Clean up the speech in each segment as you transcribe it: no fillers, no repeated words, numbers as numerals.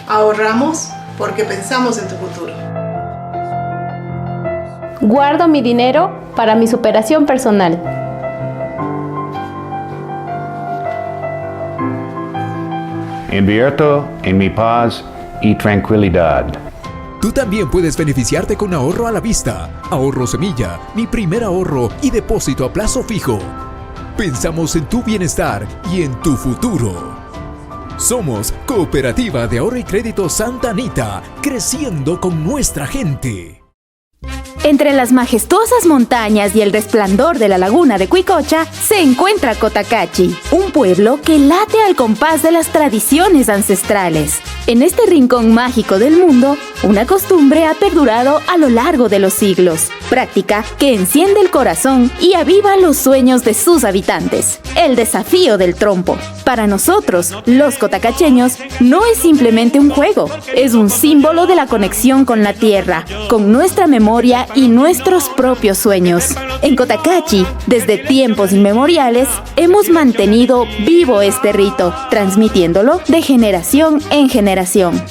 Ahorramos porque pensamos en tu futuro. Guardo mi dinero para mi superación personal. Invierto en mi paz y tranquilidad. Tú también puedes beneficiarte con ahorro a la vista, ahorro semilla, mi primer ahorro y depósito a plazo fijo. Pensamos en tu bienestar y en tu futuro. Somos Cooperativa de Ahorro y Crédito Santa Anita, creciendo con nuestra gente. Entre las majestuosas montañas y el resplandor de la laguna de Cuicocha se encuentra Cotacachi, un pueblo que late al compás de las tradiciones ancestrales. En este rincón mágico del mundo, una costumbre ha perdurado a lo largo de los siglos, práctica que enciende el corazón y aviva los sueños de sus habitantes, el desafío del trompo. Para nosotros, los cotacacheños, no es simplemente un juego, es un símbolo de la conexión con la tierra, con nuestra memoria y nuestros propios sueños. En Cotacachi, desde tiempos inmemoriales, hemos mantenido vivo este rito, transmitiéndolo de generación en generación.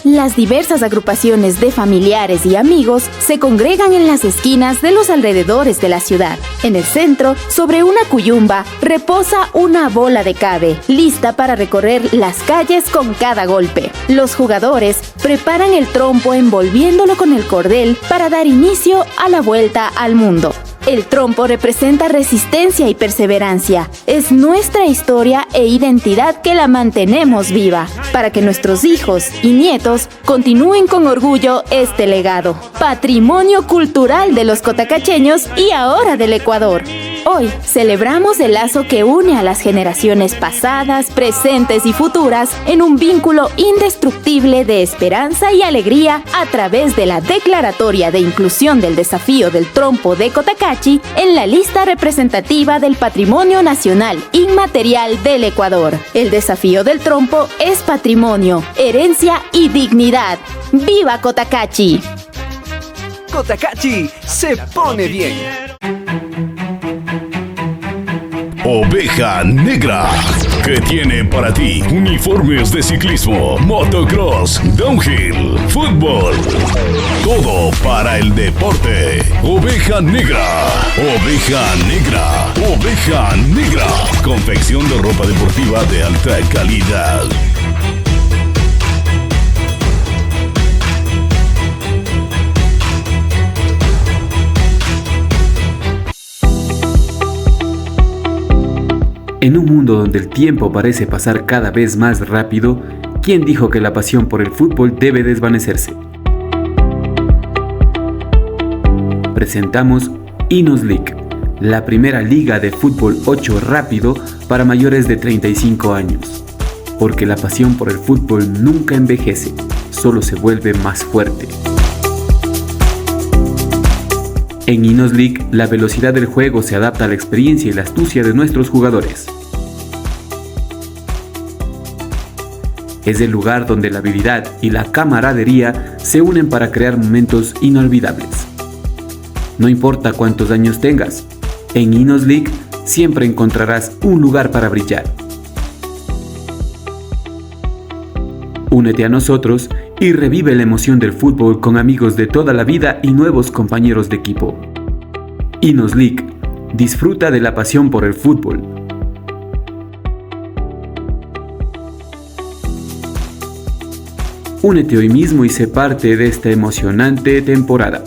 Las diversas agrupaciones de familiares y amigos se congregan en las esquinas de los alrededores de la ciudad. En el centro, sobre una cuyumba, reposa una bola de cabe, lista para recorrer las calles con cada golpe. Los jugadores preparan el trompo envolviéndolo con el cordel para dar inicio a la vuelta al mundo. El trompo representa resistencia y perseverancia. Es nuestra historia e identidad que la mantenemos viva, para que nuestros hijos y nietos continúen con orgullo este legado. Patrimonio cultural de los cotacacheños y ahora del Ecuador. Hoy celebramos el lazo que une a las generaciones pasadas, presentes y futuras en un vínculo indestructible de esperanza y alegría a través de la declaratoria de inclusión del desafío del trompo de Cotacachi en la lista representativa del Patrimonio Nacional Inmaterial del Ecuador. El desafío del trompo es patrimonio, herencia y dignidad. ¡Viva Cotacachi! Cotacachi se pone bien. Oveja Negra, que tiene para ti uniformes de ciclismo, motocross, downhill, fútbol, todo para el deporte. Oveja Negra, Oveja Negra, Oveja Negra, confección de ropa deportiva de alta calidad. En un mundo donde el tiempo parece pasar cada vez más rápido, ¿quién dijo que la pasión por el fútbol debe desvanecerse? Presentamos Inos League, la primera liga de fútbol 8 rápido para mayores de 35 años. Porque la pasión por el fútbol nunca envejece, solo se vuelve más fuerte. En Inos League, la velocidad del juego se adapta a la experiencia y la astucia de nuestros jugadores. Es el lugar donde la habilidad y la camaradería se unen para crear momentos inolvidables. No importa cuántos años tengas, en Inos League siempre encontrarás un lugar para brillar. Únete a nosotros y revive la emoción del fútbol con amigos de toda la vida y nuevos compañeros de equipo. Inos League, disfruta de la pasión por el fútbol. Únete hoy mismo y sé parte de esta emocionante temporada.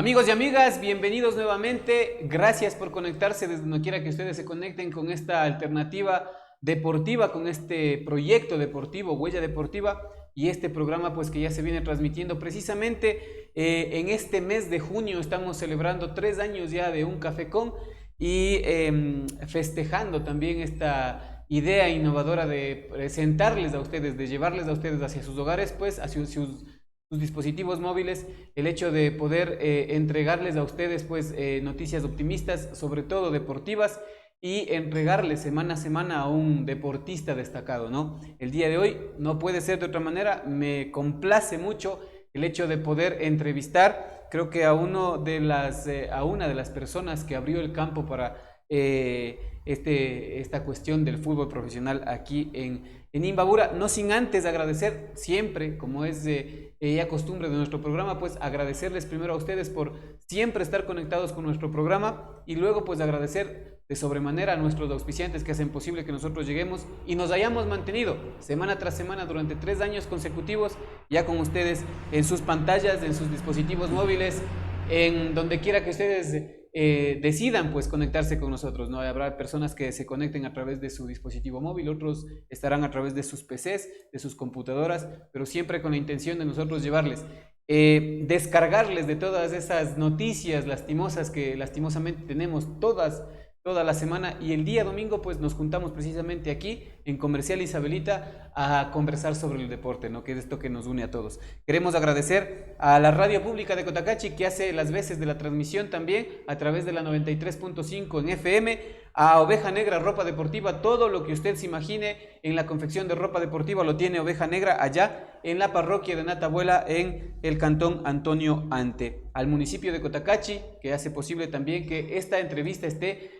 Amigos y amigas, bienvenidos nuevamente. Gracias por conectarse desde donde quiera que ustedes se conecten con esta alternativa deportiva, con este proyecto deportivo, Huella Deportiva, y este programa pues que ya se viene transmitiendo precisamente en este mes de junio. Estamos celebrando 3 años ya de Un Café Con y festejando también esta idea innovadora de presentarles a ustedes, de llevarles a ustedes hacia sus hogares, pues hacia sus dispositivos móviles, el hecho de poder entregarles a ustedes pues noticias optimistas, sobre todo deportivas, y entregarles semana a semana a un deportista destacado, ¿no? El día de hoy no puede ser de otra manera. Me complace mucho el hecho de poder entrevistar, creo que a una de las personas que abrió el campo para esta cuestión del fútbol profesional aquí en Imbabura, no sin antes agradecer siempre, como es ya costumbre de nuestro programa, pues agradecerles primero a ustedes por siempre estar conectados con nuestro programa, y luego pues agradecer de sobremanera a nuestros auspiciantes que hacen posible que nosotros lleguemos y nos hayamos mantenido semana tras semana durante 3 años consecutivos ya con ustedes en sus pantallas, en sus dispositivos móviles, en donde quiera que ustedes decidan pues conectarse con nosotros, ¿no? Habrá personas que se conecten a través de su dispositivo móvil, otros estarán a través de sus PCs, de sus computadoras, pero siempre con la intención de nosotros llevarles, descargarles de todas esas noticias lastimosas que lastimosamente tenemos toda la semana, y el día domingo pues nos juntamos precisamente aquí en Comercial Isabelita a conversar sobre el deporte, ¿no? Que es esto que nos une a todos. Queremos agradecer a la radio pública de Cotacachi, que hace las veces de la transmisión también a través de la 93.5 en FM, a Oveja Negra Ropa Deportiva. Todo lo que usted se imagine en la confección de ropa deportiva lo tiene Oveja Negra allá en la parroquia de Natabuela, en el cantón Antonio Ante. Al municipio de Cotacachi, que hace posible también que esta entrevista esté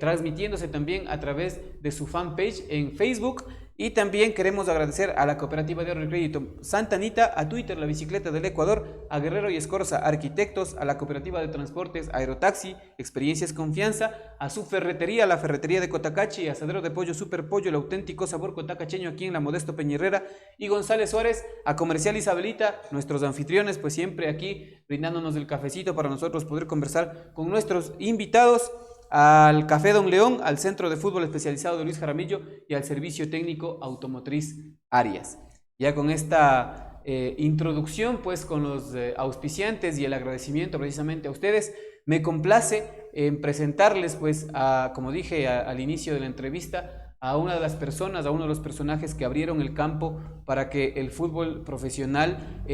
transmitiéndose también a través de su fanpage en Facebook. Y también queremos agradecer a la Cooperativa de Ahorro y Crédito Santa Anita, a Twitter La Bicicleta del Ecuador, a Guerrero y Escorza Arquitectos, a la Cooperativa de Transportes Aerotaxi, Experiencias Confianza, a su ferretería, la Ferretería de Cotacachi, Asadero de Pollo Super Pollo, el auténtico sabor cotacacheño aquí en la Modesto Peñerrera, y González Suárez, a Comercial Isabelita, nuestros anfitriones, pues siempre aquí brindándonos el cafecito para nosotros poder conversar con nuestros invitados, al Café Don León, al Centro de Fútbol Especializado de Luis Jaramillo y al Servicio Técnico Automotriz Arias. Ya con esta introducción, pues con los auspiciantes y el agradecimiento precisamente a ustedes, me complace en presentarles, pues, como dije al inicio de la entrevista, a una de las personas, a uno de los personajes que abrieron el campo para que el fútbol profesional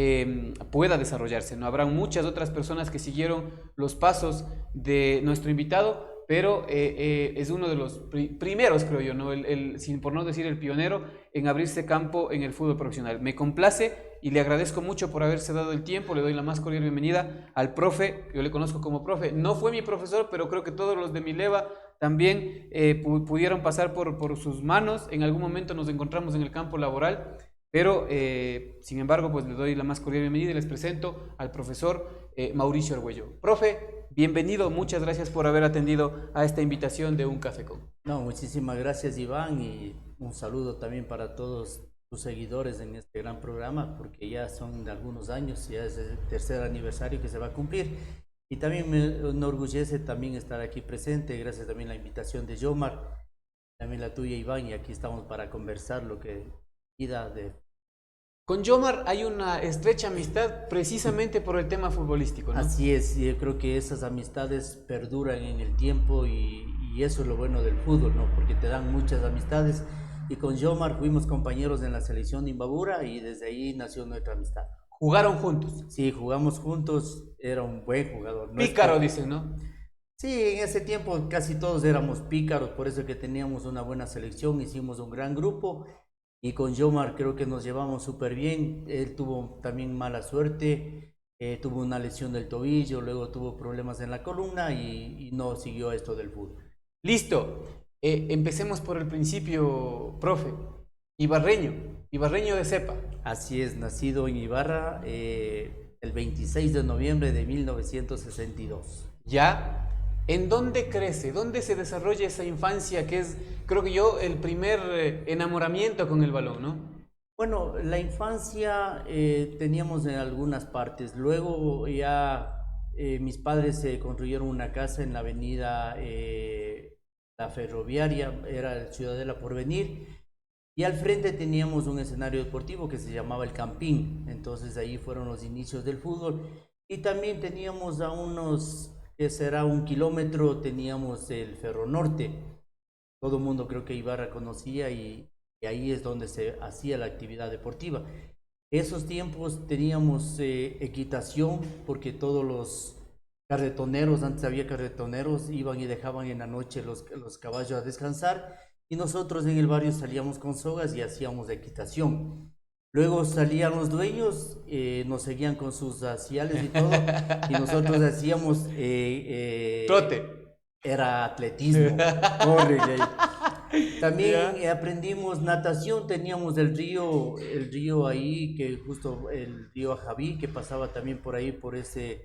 pueda desarrollarse, ¿no? Habrá muchas otras personas que siguieron los pasos de nuestro invitado, pero es uno de los primeros, creo yo, ¿no? Por no decir el pionero en abrirse campo en el fútbol profesional. Me complace y le agradezco mucho por haberse dado el tiempo. Le doy la más cordial bienvenida al profe, yo le conozco como profe, no fue mi profesor, pero creo que todos los de mi leva también pudieron pasar por sus manos. En algún momento nos encontramos en el campo laboral, pero sin embargo pues le doy la más cordial bienvenida y les presento al profesor Mauricio Argüello. Profe, bienvenido, muchas gracias por haber atendido a esta invitación de Un Café Con. No, muchísimas gracias, Iván, y un saludo también para todos tus seguidores en este gran programa, porque ya son de algunos años, ya es el 3er aniversario que se va a cumplir, y también me enorgullece también estar aquí presente, gracias también a la invitación de Yomar, también la tuya, Iván, y aquí estamos para conversar lo que vida de... Con Yomar hay una estrecha amistad precisamente por el tema futbolístico, ¿no? Así es, yo creo que esas amistades perduran en el tiempo y eso es lo bueno del fútbol, ¿no? Porque te dan muchas amistades, y con Yomar fuimos compañeros en la selección de Imbabura y desde ahí nació nuestra amistad. ¿Jugaron juntos? Sí, jugamos juntos, era un buen jugador. Pícaro, dicen, ¿no? Sí, en ese tiempo casi todos éramos pícaros, por eso que teníamos una buena selección, hicimos un gran grupo. Y con Yomar creo que nos llevamos súper bien. Él tuvo también mala suerte, tuvo una lesión del tobillo, luego tuvo problemas en la columna y no siguió esto del fútbol. Listo, empecemos por el principio, profe. Ibarreño de cepa. Así es, nacido en Ibarra el 26 de noviembre de 1962. ¿Ya? ¿En dónde crece? ¿Dónde se desarrolla esa infancia que es, creo que yo, el primer enamoramiento con el balón, ¿no? Bueno, la infancia teníamos en algunas partes, luego ya mis padres se construyeron una casa en la avenida La Ferroviaria, era el Ciudadela Porvenir, y al frente teníamos un escenario deportivo que se llamaba el Campín. Entonces ahí fueron los inicios del fútbol, y también teníamos a unos, que será 1 kilómetro, teníamos el Ferronorte. Todo el mundo creo que Ibarra conocía, y ahí es donde se hacía la actividad deportiva. Esos tiempos teníamos equitación, porque todos los carretoneros, antes había carretoneros, iban y dejaban en la noche los caballos a descansar, y nosotros en el barrio salíamos con sogas y hacíamos equitación. Luego salían los dueños, nos seguían con sus asiales y todo, y nosotros hacíamos... trote. Era atletismo, corre. También aprendimos natación, teníamos el río ahí, que justo el río Ajaví, que pasaba también por ahí, por ese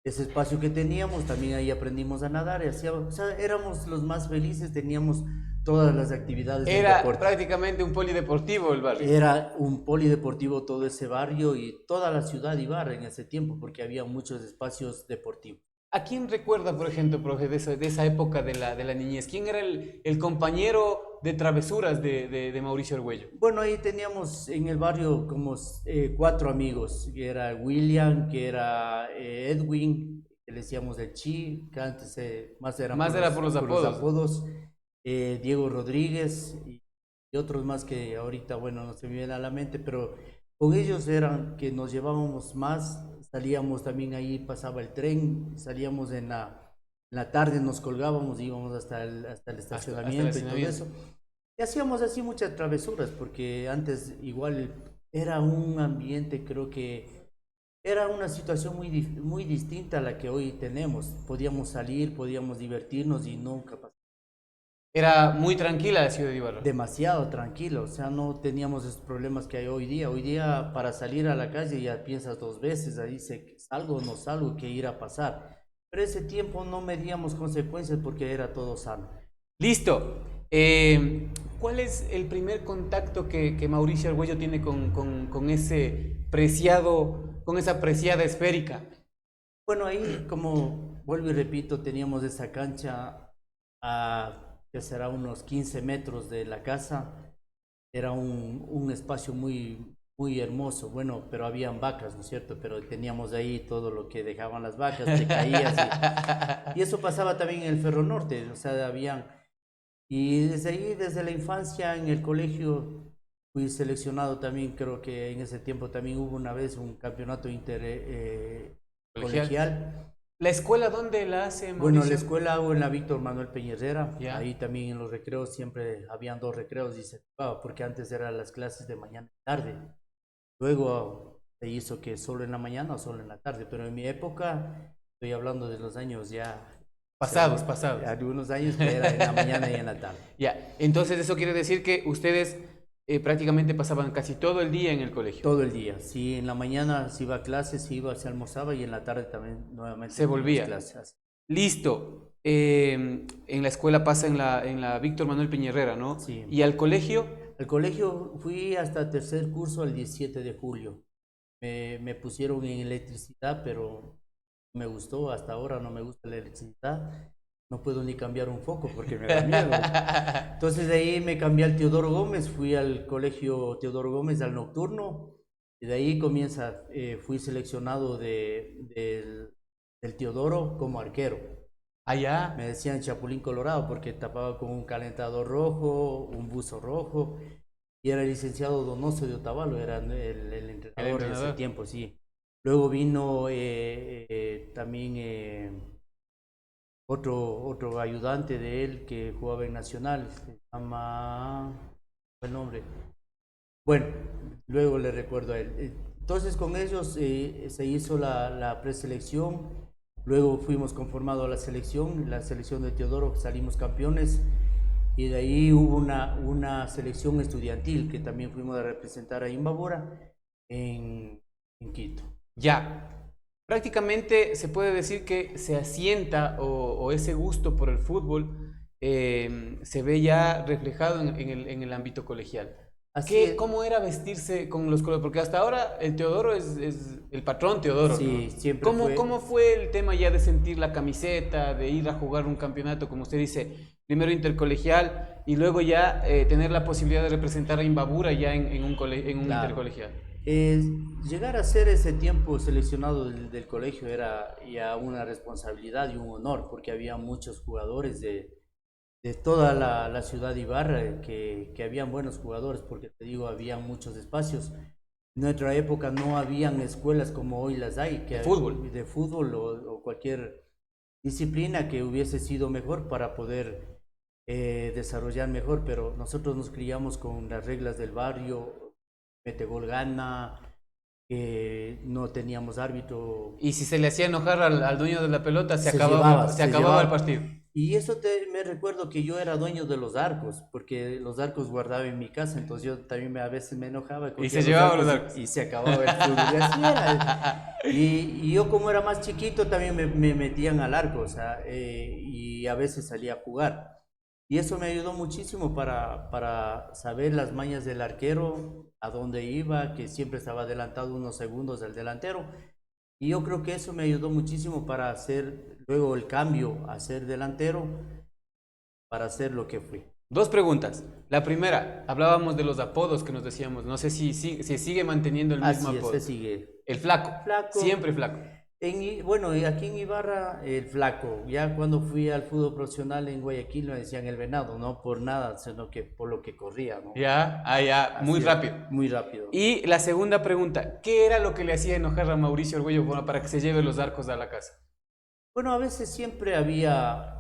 espacio que teníamos. También ahí aprendimos a nadar, y o sea, éramos los más felices, teníamos todas las actividades del deporte. Era prácticamente un polideportivo el barrio. Era un polideportivo todo ese barrio y toda la ciudad de Ibarra en ese tiempo, porque había muchos espacios deportivos. ¿A quién recuerda, por ejemplo, profe, de esa época de la niñez? ¿Quién era el compañero de travesuras de Mauricio Argüello? Bueno, ahí teníamos en el barrio como 4 amigos, que era William, que era Edwin, que le decíamos el Chi, que antes más era por los apodos. Diego Rodríguez y otros más que ahorita, bueno, no se me vienen a la mente, pero con ellos eran que nos llevábamos más. Salíamos también ahí, pasaba el tren, salíamos en la tarde, nos colgábamos, íbamos hasta el estacionamiento y todo eso. Y hacíamos así muchas travesuras, porque antes igual era un ambiente, creo que era una situación muy distinta a la que hoy tenemos. Podíamos salir, podíamos divertirnos y nunca pasaba. Era muy tranquila la ciudad de Ibarra. Demasiado tranquilo, o sea, no teníamos esos problemas que hay hoy día. Hoy día para salir a la calle ya piensas 2 veces, ahí salgo o no salgo, qué ir a pasar. Pero ese tiempo no medíamos consecuencias porque era todo sano. Listo. ¿Cuál es el primer contacto que Mauricio Argüello tiene con esa preciada esférica? Bueno, ahí, como vuelvo y repito, teníamos esa cancha que será unos 15 metros de la casa. Era un espacio muy, muy hermoso, bueno, pero habían vacas, ¿no es cierto? Pero teníamos ahí todo lo que dejaban las vacas, te caías. Y eso pasaba también en el Ferronorte, o sea, y desde ahí, desde la infancia en el colegio, fui seleccionado también. Creo que en ese tiempo también hubo una vez un campeonato colegial. ¿La escuela dónde la hace, Mauricio? Bueno, la escuela hago en la Víctor Manuel Peñerrera. Yeah. Ahí también en los recreos siempre habían 2 recreos y se jugaba, porque antes eran las clases de mañana y tarde. Luego se hizo que solo en la mañana o solo en la tarde, pero en mi época, estoy hablando de los años ya... Pasados. Algunos años que era en la mañana y en la tarde. Ya, entonces eso quiere decir que ustedes prácticamente pasaban casi todo el día en el colegio. Todo el día, sí, en la mañana se iba a clases, se almorzaba, y en la tarde también nuevamente se volvía. Clases. Listo. En la escuela pasa en la Víctor Manuel Peñerera, ¿no? Sí. ¿Y al colegio? Al colegio fui hasta 3er curso, el 17 de julio. Me pusieron en electricidad, pero me gustó. Hasta ahora no me gusta la electricidad. No puedo ni cambiar un foco porque me da miedo. Entonces de ahí me cambié al Teodoro Gómez, fui al colegio Teodoro Gómez al nocturno, y de ahí fui seleccionado del Teodoro como arquero. Allá. Me decían Chapulín Colorado porque tapaba con un calentador rojo, un buzo rojo, y era el licenciado Donoso de Otavalo, era el entrenador en ese tiempo, sí. Luego vino también... Otro ayudante de él que jugaba en Nacional, se llama... el nombre. Bueno, luego le recuerdo a él. Entonces con ellos se hizo la preselección, luego fuimos conformados a la selección de Teodoro, salimos campeones, y de ahí hubo una selección estudiantil que también fuimos a representar a Imbabura en Quito. Ya. Prácticamente se puede decir que se asienta o ese gusto por el fútbol se ve ya reflejado en el ámbito colegial. ¿Cómo era vestirse con los colores? Porque hasta ahora el Teodoro es el patrón Teodoro, sí, ¿no? Siempre fue. ¿Cómo fue el tema ya de sentir la camiseta, de ir a jugar un campeonato, como usted dice, primero intercolegial y luego ya tener la posibilidad de representar a Imbabura ya en un intercolegial? Llegar a ser ese tiempo seleccionado del colegio era ya una responsabilidad y un honor, porque había muchos jugadores de toda la ciudad de Ibarra, que habían buenos jugadores, porque te digo, había muchos espacios. En nuestra época no habían escuelas como hoy las hay, de fútbol o cualquier disciplina que hubiese sido mejor para poder desarrollar mejor, pero nosotros nos criamos con las reglas del barrio, mete gol gana, no teníamos árbitro. Y si se le hacía enojar al dueño de la pelota, se acababa el partido. Y eso me recuerdo que yo era dueño de los arcos, porque los arcos guardaba en mi casa, entonces yo también a veces me enojaba. Y se llevaba los arcos. Y se acababa el fútbol. Y así era. Y yo como era más chiquito también me metían al arco, o sea, y a veces salía a jugar. Y eso me ayudó muchísimo para saber las mañas del arquero, a dónde iba, que siempre estaba adelantado unos segundos del delantero. Y yo creo que eso me ayudó muchísimo para hacer luego el cambio a ser delantero, para hacer lo que fui. Dos preguntas. La primera, hablábamos de los apodos que nos decíamos. No sé si sigue manteniendo el mismo apodo. Se sigue. El flaco. Siempre flaco. Bueno, aquí en Ibarra, el flaco. Ya cuando fui al fútbol profesional en Guayaquil me decían el venado, no por nada, sino que por lo que corría, ¿no? Muy rápido. Muy rápido. Y la segunda pregunta, ¿qué era lo que le hacía enojar a Mauricio Argüello para que se lleve los arcos a la casa? Bueno, a veces siempre había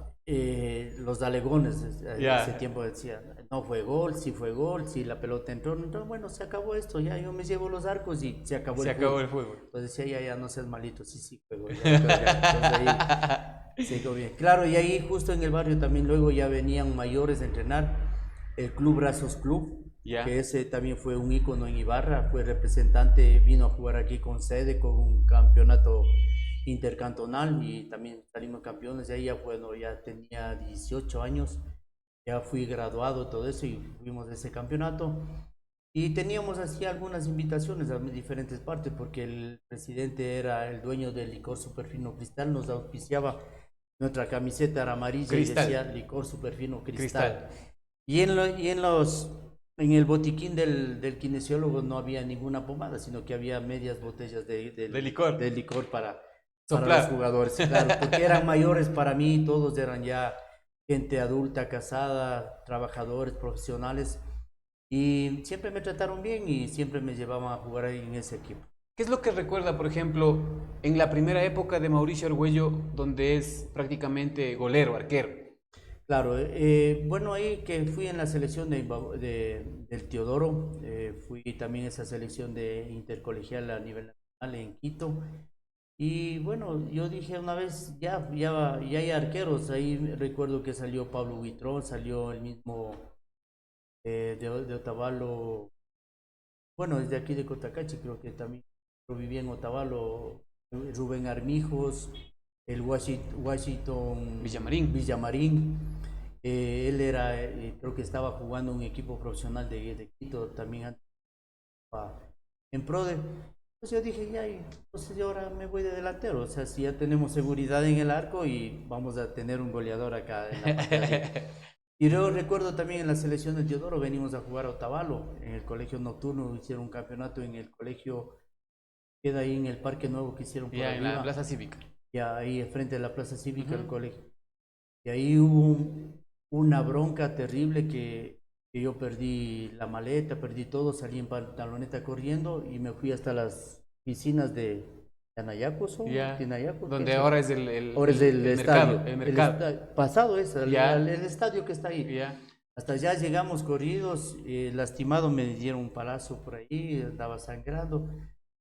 los alegones. Ese tiempo decían, no fue gol, si la pelota entró, entonces bueno, se acabó esto, ya yo me llevo los arcos y se acabó el fútbol. Entonces decía, ya no seas malito, sí fue gol. Entonces ahí se quedó bien. Claro, y ahí justo en el barrio también luego ya venían mayores a entrenar, el Club Brazos Club, que ese también fue un ícono en Ibarra, fue representante, vino a jugar aquí con sede, con un campeonato intercantonal y también salimos campeones. De ahí ya tenía 18 años, ya fui graduado, todo eso, y fuimos de ese campeonato. Y teníamos así algunas invitaciones a diferentes partes, porque el presidente era el dueño del licor Superfino Cristal, nos auspiciaba, nuestra camiseta era amarilla y decía licor Superfino Cristal. Y en el botiquín del kinesiólogo no había ninguna pomada, sino que había medias botellas de licor para los jugadores, claro, porque eran mayores para mí, todos eran ya gente adulta, casada, trabajadores, profesionales, y siempre me trataron bien y siempre me llevaban a jugar ahí en ese equipo. ¿Qué es lo que recuerda, por ejemplo, en la primera época de Mauricio Argüello, donde es prácticamente golero, arquero? Claro, bueno, ahí que fui en la selección del Teodoro, fui también a esa selección de intercolegial a nivel nacional en Quito. Y bueno, yo dije una vez, ya hay arqueros. Ahí recuerdo que salió Pablo Huitrón, salió el mismo de Otavalo, bueno, es de aquí de Cotacachi, creo que también vivía en Otavalo, Rubén Armijos, el Washington Villamarín. Él era, creo que estaba jugando un equipo profesional de Quito también en PRODE. Entonces yo dije, entonces yo ahora me voy de delantero, o sea, si ya tenemos seguridad en el arco y vamos a tener un goleador acá en la pantalla. Y luego recuerdo también en la selección de Teodoro venimos a jugar a Otavalo, en el colegio nocturno, hicieron un campeonato en el colegio, queda ahí en el Parque Nuevo que hicieron por arriba. En la Plaza Cívica. Ya ahí frente a la Plaza Cívica, el colegio. Y ahí hubo una bronca terrible que yo perdí la maleta, perdí todo, salí en pantaloneta corriendo y me fui hasta las piscinas de Anayaco, donde ahora es el estadio. El mercado. Pasado es, el estadio que está ahí. Hasta allá llegamos corridos, lastimado, me dieron un palazo por ahí, estaba sangrando.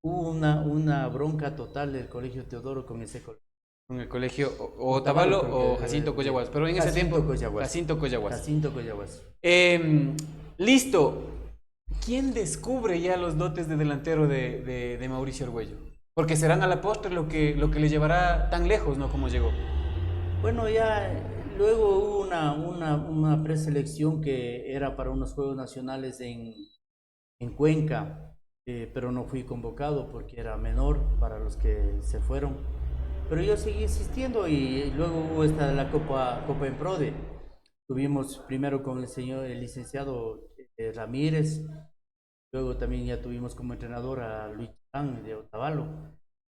Hubo una bronca total del colegio Teodoro con ese colegio. Con el colegio Otavalo o Jacinto Coyahuas, pero en ese tiempo Jacinto Coyahuas. Listo. ¿Quién descubre ya los dotes de delantero de Mauricio Argüello? Porque serán a la postre lo que le llevará tan lejos, ¿no? Como llegó. Bueno, ya luego hubo una preselección que era para unos Juegos Nacionales en en Cuenca, pero no fui convocado porque era menor para los que se fueron. Pero yo seguí insistiendo y luego hubo la Copa Emprode. Tuvimos primero con el licenciado Ramírez, luego también ya tuvimos como entrenador a Luis Chan de Otavalo.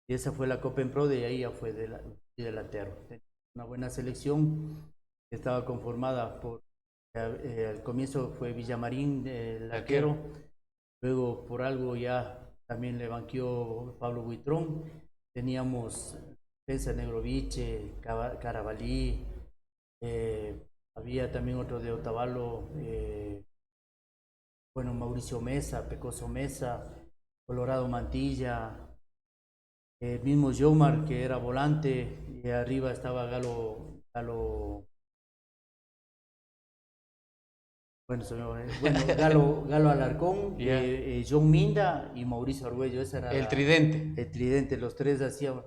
Y esa fue la Copa Emprode y ahí ya fue delantero. Una buena selección que estaba conformada por, al comienzo fue Villamarín, el arquero, luego por algo ya también le banqueó Pablo Buitrón, teníamos defensa Negroviche, Carabalí, había también otro de Otavalo, bueno, Mauricio Mesa, Pecoso Mesa, Colorado Mantilla, el mismo Yomar que era volante, y arriba estaba Galo Alarcón, John Minda y Mauricio Argüello. Ese era el tridente. El tridente, los tres hacían.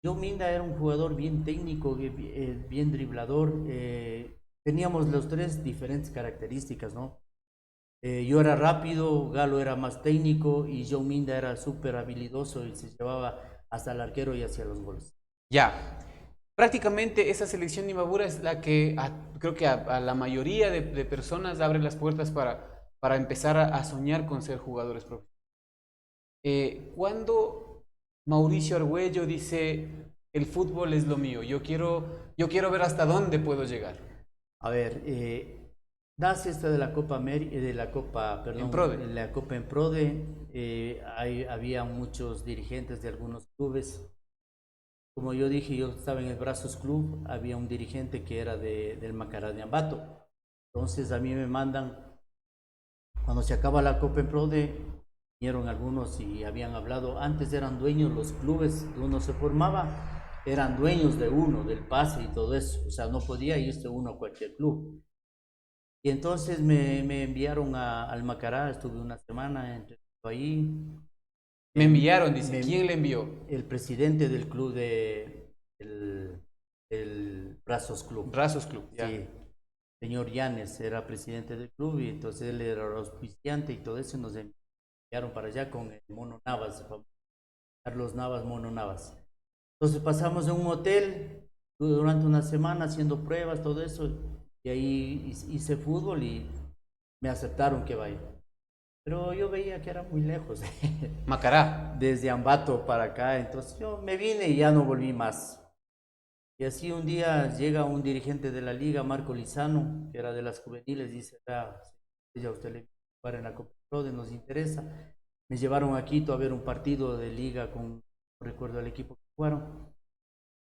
John Minda era un jugador bien técnico, bien driblador. Teníamos los tres diferentes características, ¿no? Yo era rápido, Galo era más técnico y John Minda era súper habilidoso y se llevaba hasta el arquero y hacia los goles. Ya. Prácticamente esa selección de Imbabura es la que creo que a la mayoría de personas abre las puertas para empezar a soñar con ser jugadores profesionales. Cuando Mauricio Argüello dice, el fútbol es lo mío, yo quiero ver hasta dónde puedo llegar. A ver, nace esta de la Copa Emprode, había muchos dirigentes de algunos clubes. Como yo dije, yo estaba en el Brazos Club, había un dirigente que era del Macará de Ambato. Entonces a mí me mandan, cuando se acaba la Copa Emprode, vinieron algunos y habían hablado, antes eran dueños los clubes, uno se formaba, eran dueños de uno, del pase y todo eso, o sea, no podía irse uno a cualquier club. Y entonces me enviaron al Macará, estuve una semana entrenando ahí. Me enviaron, dice. ¿Quién le envió? El presidente del club el Brazos Club. Brazos Club, ya. Sí. Señor Llanes era presidente del club y entonces él era auspiciante y todo eso, nos enviaron para allá con el Mono Navas, Carlos Navas, Mono Navas. Entonces pasamos en un hotel durante una semana haciendo pruebas, todo eso, y ahí hice fútbol y me aceptaron que vaya. Pero yo veía que era muy lejos. Macará. Desde Ambato para acá, entonces yo me vine y ya no volví más. Y así un día llega un dirigente de la liga, Marco Lizano, que era de las juveniles, dice, ya usted le va a jugar en la Copa Prode, nos interesa. Me llevaron a Quito a ver un partido de liga con, no recuerdo el equipo que jugaron.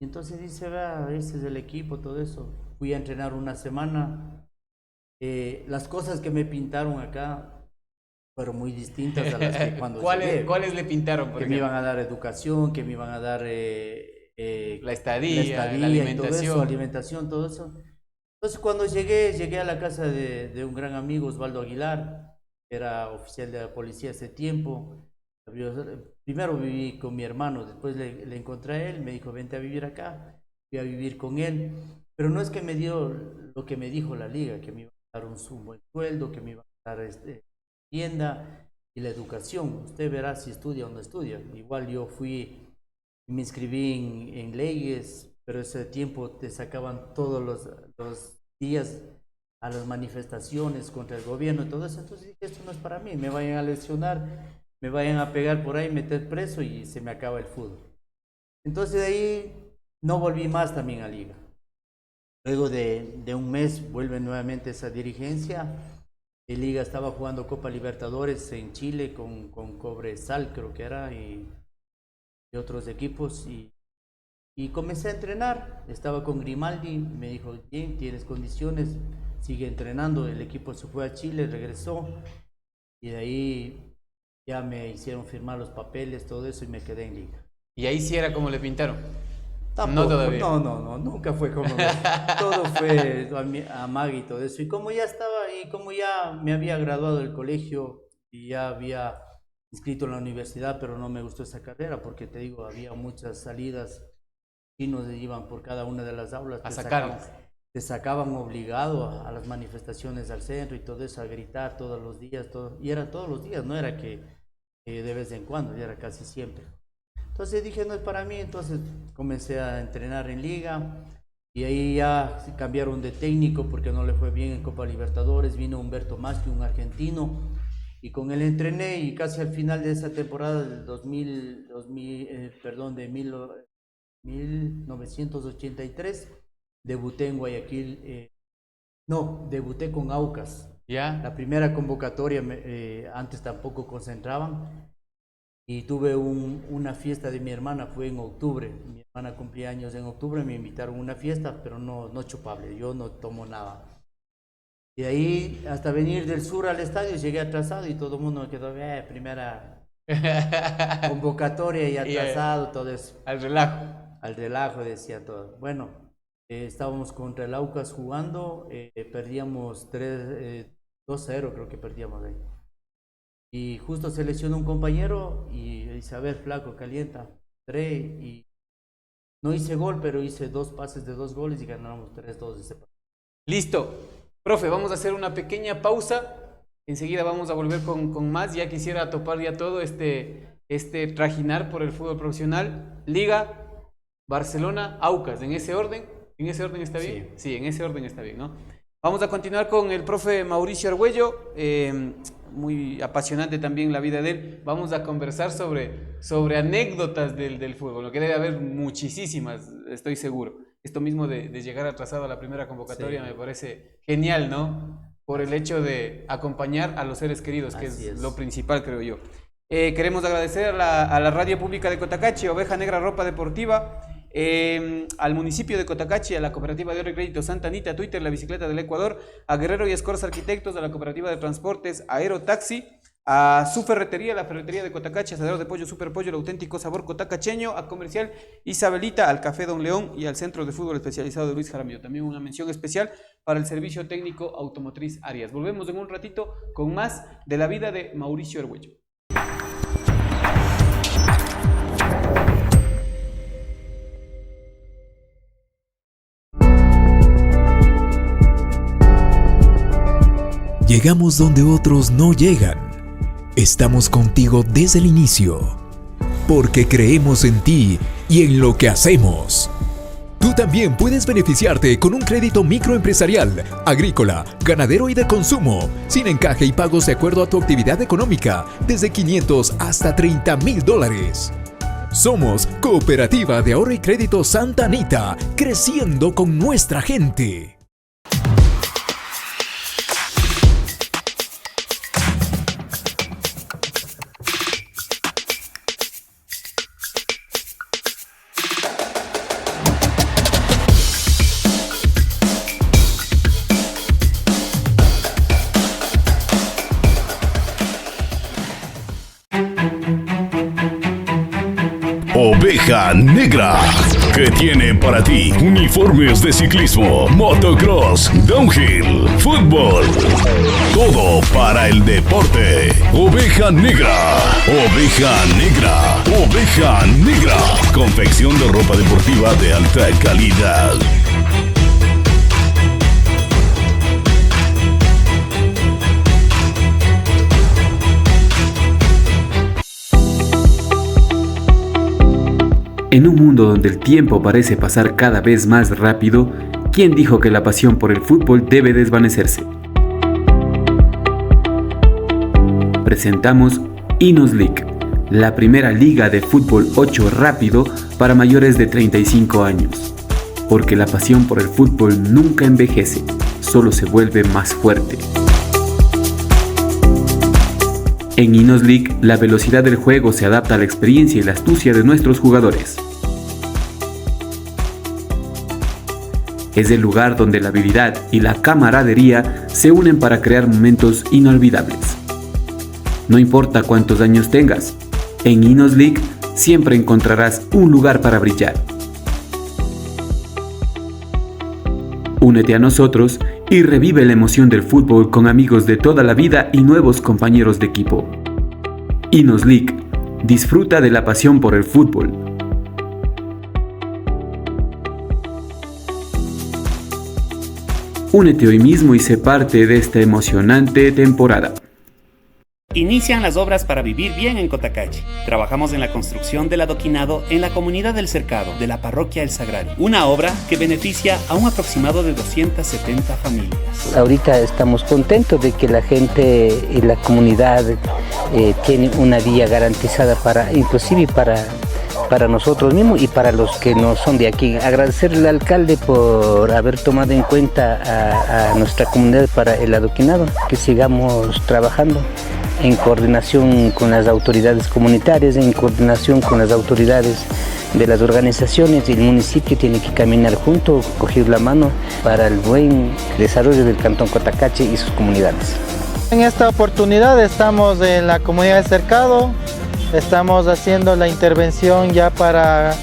Y entonces dice, ese es el equipo, todo eso. Fui a entrenar una semana. Las cosas que me pintaron acá fueron muy distintas a las que cuando llegué. ¿Cuáles le pintaron? Que me iban a dar educación, que me iban a dar la estadía, la alimentación. Alimentación, todo eso. Entonces cuando llegué a la casa de un gran amigo, Osvaldo Aguilar, que era oficial de la policía hace tiempo. Primero viví con mi hermano, después le encontré a él, me dijo, vente a vivir acá. Fui a vivir con él, pero no es que me dio lo que me dijo la liga, que me iba a dar un buen sueldo, que me iba a dar tienda y la educación. Usted verá si estudia o no estudia. Igual yo fui y me inscribí en leyes, pero ese tiempo te sacaban todos los días a las manifestaciones contra el gobierno y todo eso. Entonces dije, esto no es para mí, me vayan a lesionar, me vayan a pegar por ahí, meter preso y se me acaba el fútbol. Entonces de ahí no volví más también a liga. Luego de un mes vuelve nuevamente esa dirigencia. La liga estaba jugando Copa Libertadores en Chile con Cobresal, creo que era, y otros equipos. Y comencé a entrenar. Estaba con Grimaldi, me dijo, bien, tienes condiciones, sigue entrenando. El equipo se fue a Chile, regresó. Y de ahí ya me hicieron firmar los papeles, todo eso, y me quedé en liga. ¿Y ahí sí era como le pintaron? Tampoco, no todavía. No, nunca fue como todo fue a Magui y todo eso. Y como ya estaba, y como ya me había graduado del colegio y ya había inscrito en la universidad, pero no me gustó esa carrera porque te digo, había muchas salidas y nos iban por cada una de las aulas. A sacarlas. te sacaban obligado a las manifestaciones al centro y todo eso, a gritar todos los días, y era todos los días, no era que de vez en cuando, ya era casi siempre. Entonces dije, no es para mí, entonces comencé a entrenar en liga y ahí ya cambiaron de técnico porque no le fue bien en Copa Libertadores, vino Humberto Maschi, un argentino, y con él entrené y casi al final de esa temporada del 1983, debuté en Guayaquil, debuté con Aucas. ¿Ya? La primera convocatoria, antes tampoco concentraban, y tuve una fiesta de mi hermana, fue en octubre. Mi hermana cumplía años en octubre, me invitaron a una fiesta, pero no chupable, yo no tomo nada. Y ahí, hasta venir del sur al estadio, llegué atrasado y todo el mundo me quedó, primera convocatoria y atrasado, todo eso. Al relajo. Al relajo, decía todo. Bueno, estábamos contra el Aucas jugando, perdíamos 2-0, creo que perdíamos ahí. Y justo se lesionó un compañero y dice, a ver, flaco, calienta. Entré y no hice gol, pero hice 2 pases de 2 goles y ganamos 3-2 ese partido. Listo. Profe, vamos a hacer una pequeña pausa. Enseguida vamos a volver con más. Ya quisiera topar ya todo este trajinar por el fútbol profesional. Liga, Barcelona, Aucas. ¿En ese orden? ¿En ese orden está bien? Sí, en ese orden está bien, ¿no? Vamos a continuar con el profe Mauricio Argüello. Muy apasionante también la vida de él. Vamos a conversar sobre anécdotas del fútbol, lo que debe haber muchísimas, estoy seguro. Esto mismo de llegar atrasado a la primera convocatoria me parece genial, ¿no? Por el hecho de acompañar a los seres queridos, que es lo principal, creo yo. Queremos agradecer a la Radio Pública de Cotacachi, Oveja Negra Ropa Deportiva, al municipio de Cotacachi, a la Cooperativa de Ahorro y Crédito Santa Anita, a Twitter, La Bicicleta del Ecuador, a Guerrero y Escorza Arquitectos, a la Cooperativa de Transportes Aerotaxi, a su ferretería, la ferretería de Cotacachi, asadero de pollo Super Pollo, el auténtico sabor cotacacheño, a Comercial Isabelita, al Café Don León y al Centro de Fútbol Especializado de Luis Jaramillo. También una mención especial para el Servicio Técnico Automotriz Arias. Volvemos en un ratito con más de la vida de Mauricio Argüello. Llegamos donde otros no llegan. Estamos contigo desde el inicio, porque creemos en ti y en lo que hacemos. Tú también puedes beneficiarte con un crédito microempresarial, agrícola, ganadero y de consumo, sin encaje y pagos de acuerdo a tu actividad económica, desde $500 hasta $30,000. Somos Cooperativa de Ahorro y Crédito Santa Anita, creciendo con nuestra gente. Oveja Negra, que tiene para ti uniformes de ciclismo, motocross, downhill, fútbol, todo para el deporte. Oveja Negra, Oveja Negra, Oveja Negra, confección de ropa deportiva de alta calidad. En un mundo donde el tiempo parece pasar cada vez más rápido, ¿quién dijo que la pasión por el fútbol debe desvanecerse? Presentamos Inos League, la primera liga de fútbol 8 rápido para mayores de 35 años. Porque la pasión por el fútbol nunca envejece, solo se vuelve más fuerte. En Inos League, la velocidad del juego se adapta a la experiencia y la astucia de nuestros jugadores. Es el lugar donde la habilidad y la camaradería se unen para crear momentos inolvidables. No importa cuántos años tengas, en Inos League siempre encontrarás un lugar para brillar. Únete a nosotros y revive la emoción del fútbol con amigos de toda la vida y nuevos compañeros de equipo. Inos League, disfruta de la pasión por el fútbol. Únete hoy mismo y sé parte de esta emocionante temporada. Inician las obras para vivir bien en Cotacachi. Trabajamos en la construcción del adoquinado en la comunidad del Cercado de la parroquia El Sagrario. Una obra que beneficia a un aproximado de 270 familias. Ahorita estamos contentos de que la gente y la comunidad tiene una vía garantizada inclusive para nosotros mismos y para los que no son de aquí. Agradecerle al alcalde por haber tomado en cuenta a nuestra comunidad para el adoquinado, que sigamos trabajando en coordinación con las autoridades comunitarias, en coordinación con las autoridades de las organizaciones. El municipio tiene que caminar junto, coger la mano para el buen desarrollo del Cantón Cotacachi y sus comunidades. En esta oportunidad estamos en la comunidad de Cercado, estamos haciendo la intervención ya para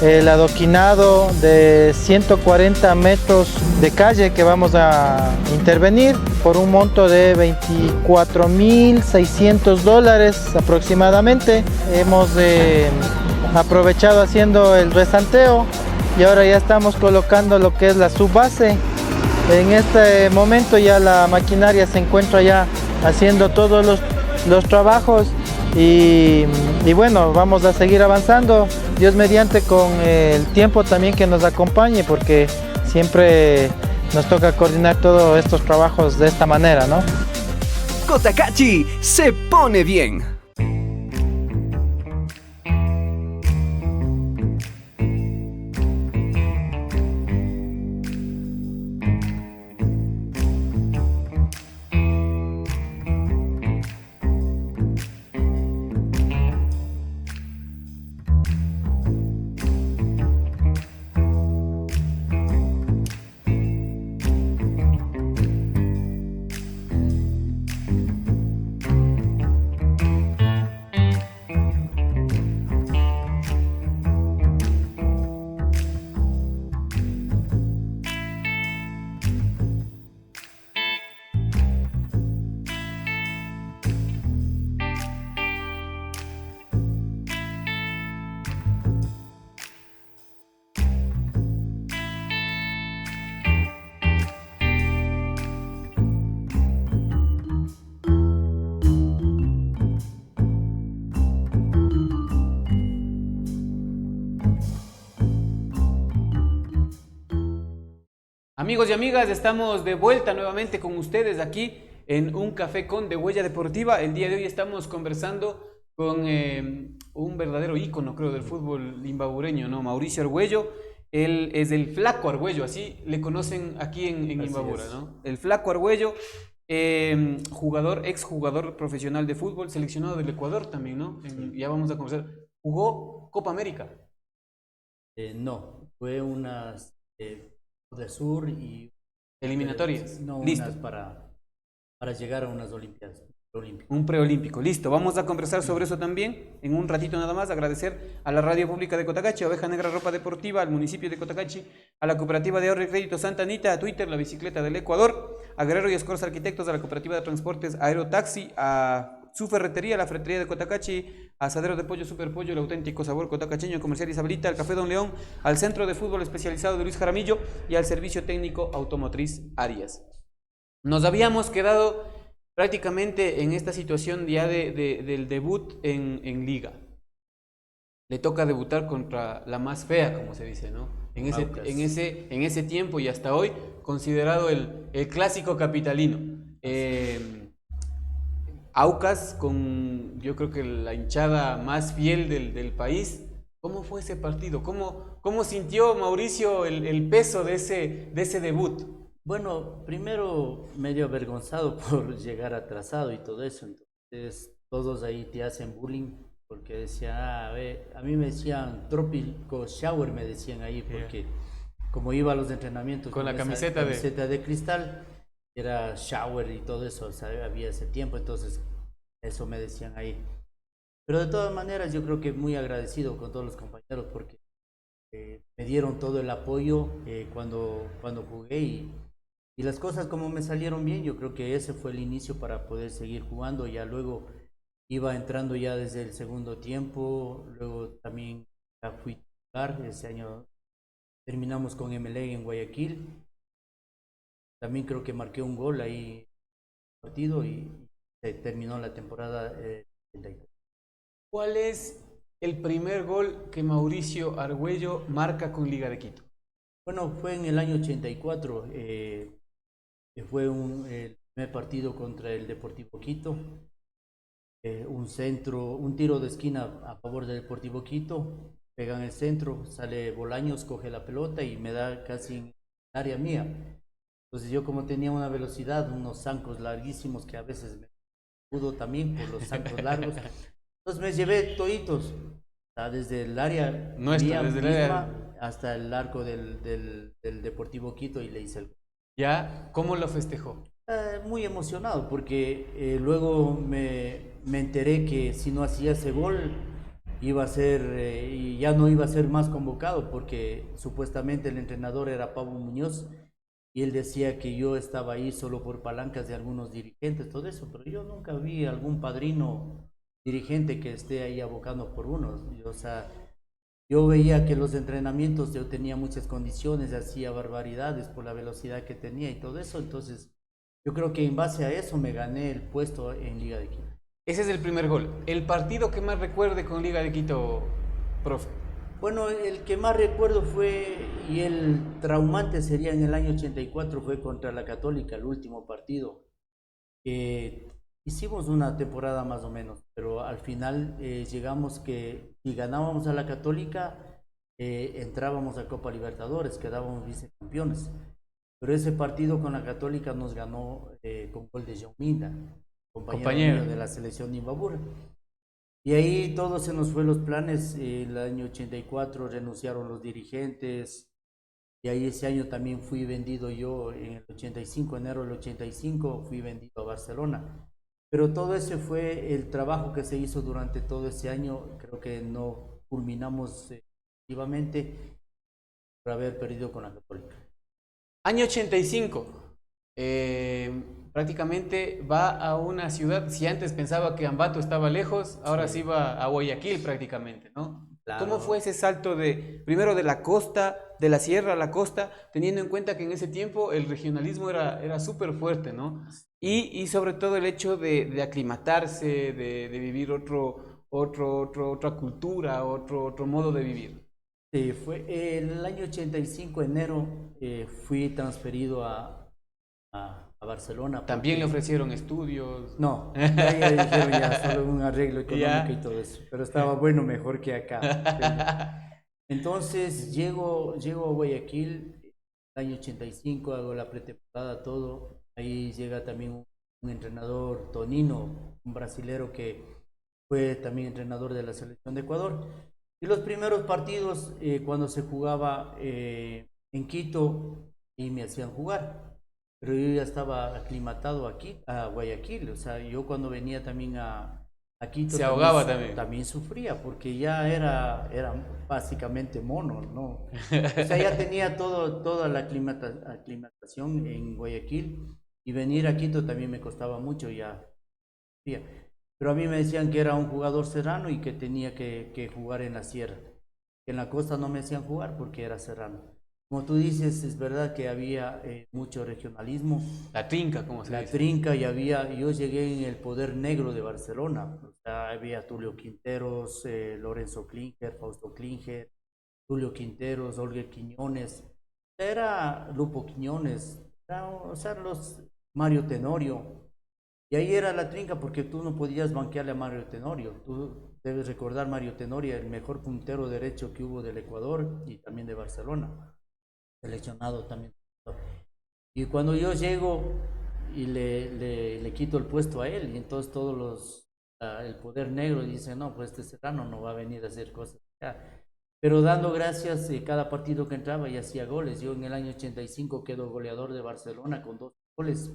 el adoquinado de 140 metros de calle que vamos a intervenir por un monto de $24,600 aproximadamente. Hemos aprovechado haciendo el resanteo y ahora ya estamos colocando lo que es la subbase. En este momento ya la maquinaria se encuentra ya haciendo todos los trabajos y bueno, vamos a seguir avanzando, Dios mediante, con el tiempo también que nos acompañe, porque siempre nos toca coordinar todos estos trabajos de esta manera, ¿no? Cotacachi se pone bien. Amigos y amigas, estamos de vuelta nuevamente con ustedes aquí en Un Café con de Huella Deportiva. El día de hoy estamos conversando con un verdadero ícono, creo, del fútbol imbabureño, ¿no? Mauricio Argüello. Él es el Flaco Argüello, así le conocen aquí en Imbabura, ¿no? El Flaco Argüello, exjugador profesional de fútbol, seleccionado del Ecuador también, ¿no? Ya vamos a conversar. ¿Jugó Copa América? No, fue unas de sur y eliminatorias. No, listo. Unas para llegar a unas Olimpiadas. Un preolímpico, listo. Vamos a conversar sobre eso también en un ratito nada más. Agradecer a la Radio Pública de Cotacachi, a Oveja Negra Ropa Deportiva, al municipio de Cotacachi, a la Cooperativa de Ahorro y Crédito Santa Anita, a Twitter, la bicicleta del Ecuador, a Guerrero y Escorza Arquitectos, a la Cooperativa de Transportes Aerotaxi, a su ferretería, la ferretería de Cotacachi, a Asadero de Pollo Super Pollo, el auténtico sabor cotacacheño, Comercial Isabelita, al Café Don León, al Centro de Fútbol Especializado de Luis Jaramillo y al Servicio Técnico Automotriz Arias. Nos habíamos quedado prácticamente en esta situación ya del debut en Liga. Le toca debutar contra la más fea, como se dice, ¿no? En ese tiempo y hasta hoy, considerado el clásico capitalino. Aucas, con yo creo que la hinchada más fiel del país. ¿Cómo fue ese partido? ¿Cómo sintió Mauricio el peso de ese debut? Bueno, primero medio avergonzado por llegar atrasado y todo eso, entonces todos ahí te hacen bullying, porque decían, a mí me decían Tropico Shower, me decían ahí, porque como iba a los entrenamientos con la camiseta de cristal, era shower y todo eso, o sea, había ese tiempo, entonces eso me decían ahí. Pero de todas maneras yo creo que muy agradecido con todos los compañeros, porque me dieron todo el apoyo cuando jugué y las cosas como me salieron bien. Yo creo que ese fue el inicio para poder seguir jugando. Ya luego iba entrando ya desde el segundo tiempo, luego también ya fui titular. Ese año terminamos con MLE en Guayaquil. también creo que marqué un gol ahí en el partido y se terminó la temporada. ¿Cuál es el primer gol que Mauricio Argüello marca con Liga de Quito? Bueno, fue en el año 84, fue el primer partido contra el Deportivo Quito. Un tiro de esquina a favor del Deportivo Quito, pega en el centro, sale Bolaños, coge la pelota y me da casi en el área mía. Entonces yo, como tenía una velocidad, unos zancos larguísimos que a veces me pudo también por los zancos largos, entonces me llevé toditos, o sea, desde el área nuestra, desde el área hasta el arco del Deportivo Quito, y le hice el gol. ¿Ya? ¿Cómo lo festejó? Muy emocionado, porque luego me enteré que si no hacía ese gol iba a ser y ya no iba a ser más convocado, porque supuestamente el entrenador era Pablo Muñoz y él decía que yo estaba ahí solo por palancas de algunos dirigentes, todo eso, pero yo nunca vi algún padrino dirigente que esté ahí abocando por uno. O sea, yo veía que los entrenamientos yo tenía muchas condiciones, hacía barbaridades por la velocidad que tenía y todo eso, entonces yo creo que en base a eso me gané el puesto en Liga de Quito. Ese es el primer gol. ¿El partido que más recuerde con Liga de Quito, profe? Bueno, el que más recuerdo fue, y el traumante sería en el año 84, fue contra la Católica, el último partido. Hicimos una temporada más o menos, pero al final llegamos que si ganábamos a la Católica, entrábamos a Copa Libertadores, quedábamos vicecampeones. Pero ese partido con la Católica nos ganó con gol de John Minda, compañero de la selección de Imbabura. Y ahí todo se nos fue los planes. El año 84 renunciaron los dirigentes, y ahí ese año también fui vendido yo, en el 85, enero del 85, fui vendido a Barcelona. Pero todo ese fue el trabajo que se hizo durante todo ese año. Creo que no culminamos efectivamente por haber perdido con la Católica. Año 85, prácticamente va a una ciudad, si antes pensaba que Ambato estaba lejos, ahora sí va a Guayaquil prácticamente, ¿no? Claro. ¿Cómo fue ese salto primero de la costa, de la sierra a la costa, teniendo en cuenta que en ese tiempo el regionalismo era súper fuerte, ¿no? Y sobre todo el hecho de aclimatarse, de vivir otra cultura, otro modo de vivir. Sí, fue en el año 85, enero, fui transferido a Barcelona. ¿También le ofrecieron estudios? No, ya dijeron ya solo un arreglo económico y todo eso, pero estaba bueno, mejor que acá. Entonces llego a Guayaquil, el año 85, hago la pretemporada, todo. Ahí llega también un entrenador, Tonino, un brasilero que fue también entrenador de la selección de Ecuador. Y los primeros partidos, cuando se jugaba en Quito, y me hacían jugar, pero yo ya estaba aclimatado aquí, a Guayaquil. O sea, yo cuando venía también a Quito, se ahogaba también sufría, porque ya era básicamente mono, ¿no? O sea, ya tenía toda la aclimatación en Guayaquil, y venir a Quito también me costaba mucho ya. Pero a mí me decían que era un jugador serrano y que tenía que jugar en la sierra. En la costa no me hacían jugar porque era serrano. Como tú dices, es verdad que había mucho regionalismo. La trinca, ¿cómo se dice? La trinca, yo llegué en el poder negro de Barcelona. O sea, había Tulio Quinteros, Lorenzo Klinger, Fausto Klinger, Tulio Quinteros, Olga Quiñones. Era Lupo Quiñones, o sea, los Mario Tenorio. Y ahí era la trinca, porque tú no podías banquearle a Mario Tenorio. Tú debes recordar, Mario Tenorio, el mejor puntero derecho que hubo del Ecuador y también de Barcelona. Seleccionado también. Y cuando yo llego y le quito el puesto a él, y entonces todos el poder negro dice, no, pues este serrano no va a venir a hacer cosas acá. Pero dando gracias, cada partido que entraba y hacía goles. Yo en el año 85 quedo goleador de Barcelona con 2 goles.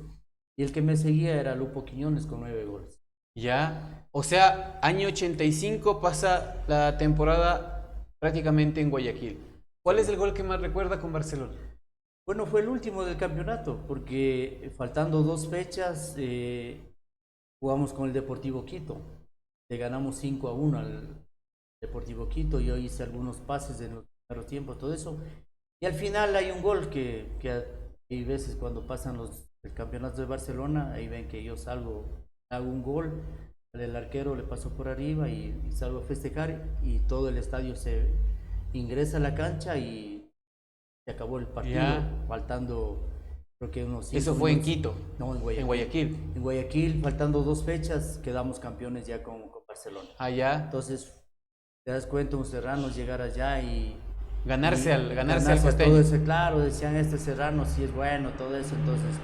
Y el que me seguía era Lupo Quiñones con 9 goles. Ya, o sea, año 85 pasa la temporada prácticamente en Guayaquil. ¿Cuál es el gol que más recuerda con Barcelona? Bueno, fue el último del campeonato, porque faltando 2 fechas, jugamos con el Deportivo Quito. Le ganamos 5-1 al Deportivo Quito. Yo hice algunos pases en los primeros tiempos, todo eso. Y al final hay un gol que Hay veces cuando pasan el campeonato de Barcelona, ahí ven que yo salgo, hago un gol, el arquero le pasó por arriba y salgo a festejar y todo el estadio se ingresa a la cancha y se acabó el partido, faltando creo que unos 5 Eso fue minutos. en Quito. No, en Guayaquil. En Guayaquil, faltando 2 fechas, quedamos campeones ya con Barcelona. Allá. Entonces, te das cuenta, un serrano llegar allá y ganarse al costeño. Todo eso, claro, decían este serrano sí es bueno, todo eso. Entonces,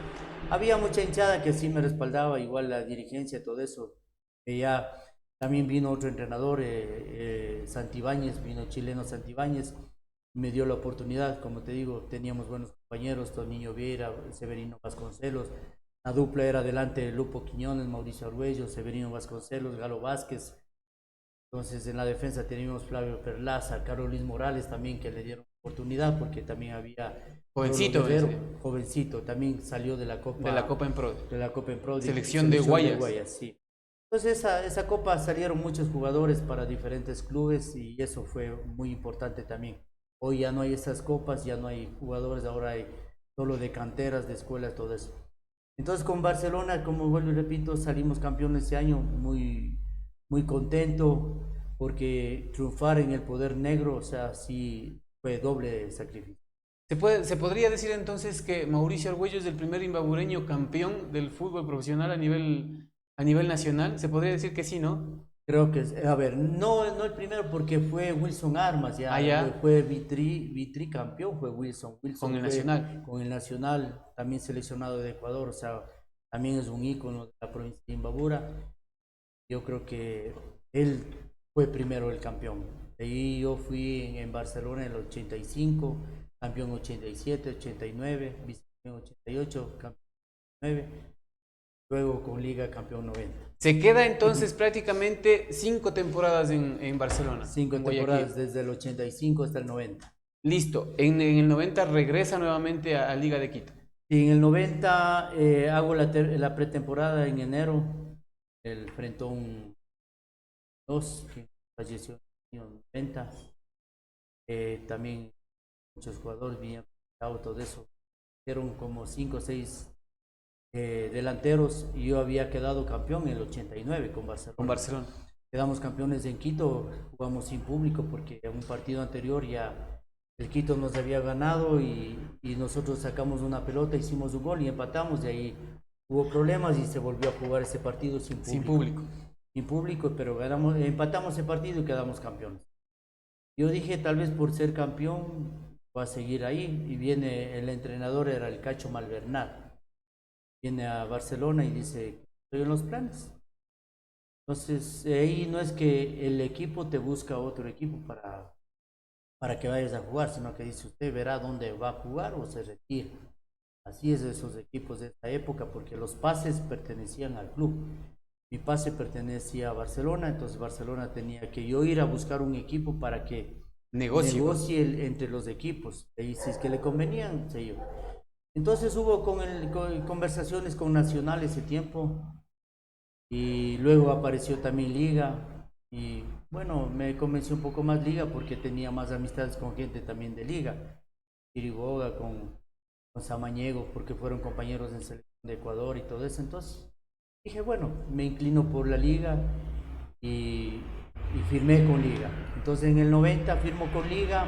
había mucha hinchada que sí me respaldaba, igual la dirigencia, todo eso. Ya también vino otro entrenador, Santibáñez, vino chileno Santibáñez, me dio la oportunidad, como te digo, teníamos buenos compañeros, Toninho Vieira, Severino Vasconcelos, la dupla era delante Lupo Quiñones, Mauricio Arguello, Severino Vasconcelos, Galo Vázquez. Entonces en la defensa teníamos Flavio Perlaza, Carlos Luis Morales también, que le dieron oportunidad porque también había jovencito, jovencito, también salió de la Copa en Pro, selección de Guayas, sí. Entonces esa copa salieron muchos jugadores para diferentes clubes y eso fue muy importante también. Hoy ya no hay esas copas, ya no hay jugadores, ahora hay solo de canteras, de escuelas, todo eso. Entonces con Barcelona, como vuelvo y repito, salimos campeones ese año, muy contento, porque triunfar en el poder negro, o sea, sí fue doble sacrificio. ¿Se podría decir entonces que Mauricio Arguello es el primer imbabureño campeón del fútbol profesional a nivel nacional? ¿Se podría decir que sí, no? Creo que, a ver, no el primero porque fue Wilson Armas, fue Vitri campeón, fue Wilson con el Nacional. Con el Nacional, también seleccionado de Ecuador, o sea, también es un ícono de la provincia de Imbabura. Yo creo que él fue primero el campeón. Ahí yo fui en Barcelona en el 85, campeón 87, 89, vicecampeón 88, campeón 89, luego con Liga campeón 90. Se queda entonces prácticamente 5 temporadas en Barcelona. 5 temporadas, desde el 85 hasta el 90. Listo, en el 90 regresa nuevamente a Liga de Quito. Sí, en el 90 hago la pretemporada en enero. El Frentón 2, que falleció en el 90. También muchos jugadores bien todo eso. Fueron como 5 o 6 delanteros y yo había quedado campeón en el 89 con Barcelona. Quedamos campeones en Quito, jugamos sin público porque en un partido anterior ya el Quito nos había ganado y nosotros sacamos una pelota, hicimos un gol y empatamos, y ahí hubo problemas y se volvió a jugar ese partido sin público. Sin público, pero empatamos ese partido y quedamos campeones. Yo dije, tal vez por ser campeón va a seguir ahí, y viene el entrenador, era el Cacho Malvernat. Viene a Barcelona y dice, estoy en los planes. Entonces, ahí no es que el equipo te busca otro equipo para que vayas a jugar, sino que dice, usted verá dónde va a jugar o se retira. Así es esos equipos de esta época, porque los pases pertenecían al club. Mi pase pertenecía a Barcelona, entonces Barcelona tenía que yo ir a buscar un equipo para que negocie entre los equipos. Y si es que le convenían, se iba. Entonces hubo conversaciones con Nacional ese tiempo, y luego apareció también Liga, y bueno, me convenció un poco más Liga porque tenía más amistades con gente también de Liga, Irigoga, con Samaniego, porque fueron compañeros en selección de Ecuador y todo eso. Entonces dije, bueno, me inclino por la Liga y firmé con Liga. Entonces en el 90 firmo con Liga.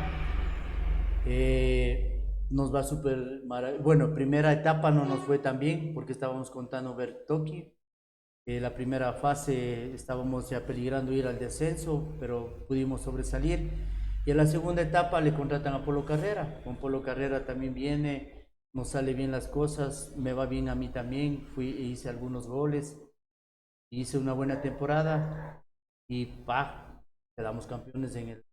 Nos va súper maravilloso. Bueno, primera etapa no nos fue tan bien porque estábamos contando Bertoki. La primera fase estábamos ya peligrando ir al descenso, pero pudimos sobresalir. Y en la segunda etapa le contratan a Polo Carrera. Con Polo Carrera también viene, nos sale bien las cosas, me va bien a mí también. Fui e hice algunos goles, hice una buena temporada y quedamos campeones en el...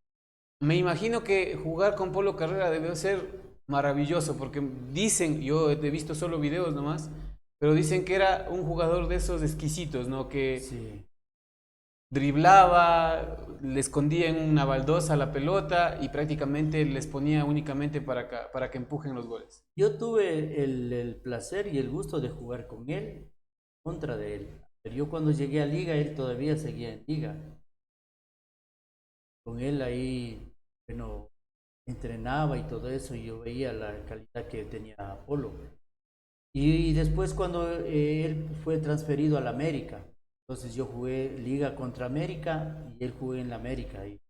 Me imagino que jugar con Polo Carrera debió ser maravilloso, porque dicen, yo he visto solo videos nomás, pero dicen que era un jugador de esos exquisitos, ¿no? Que sí, driblaba, le escondía en una baldosa la pelota y prácticamente les ponía únicamente para que empujen los goles. Yo tuve el placer y el gusto de jugar con él, contra de él. Pero yo cuando llegué a Liga, él todavía seguía en Liga. Con él ahí, bueno, entrenaba y todo eso, y yo veía la calidad que tenía Polo. Y después cuando él fue transferido al América, entonces yo jugué Liga contra América y él jugué en la América. Y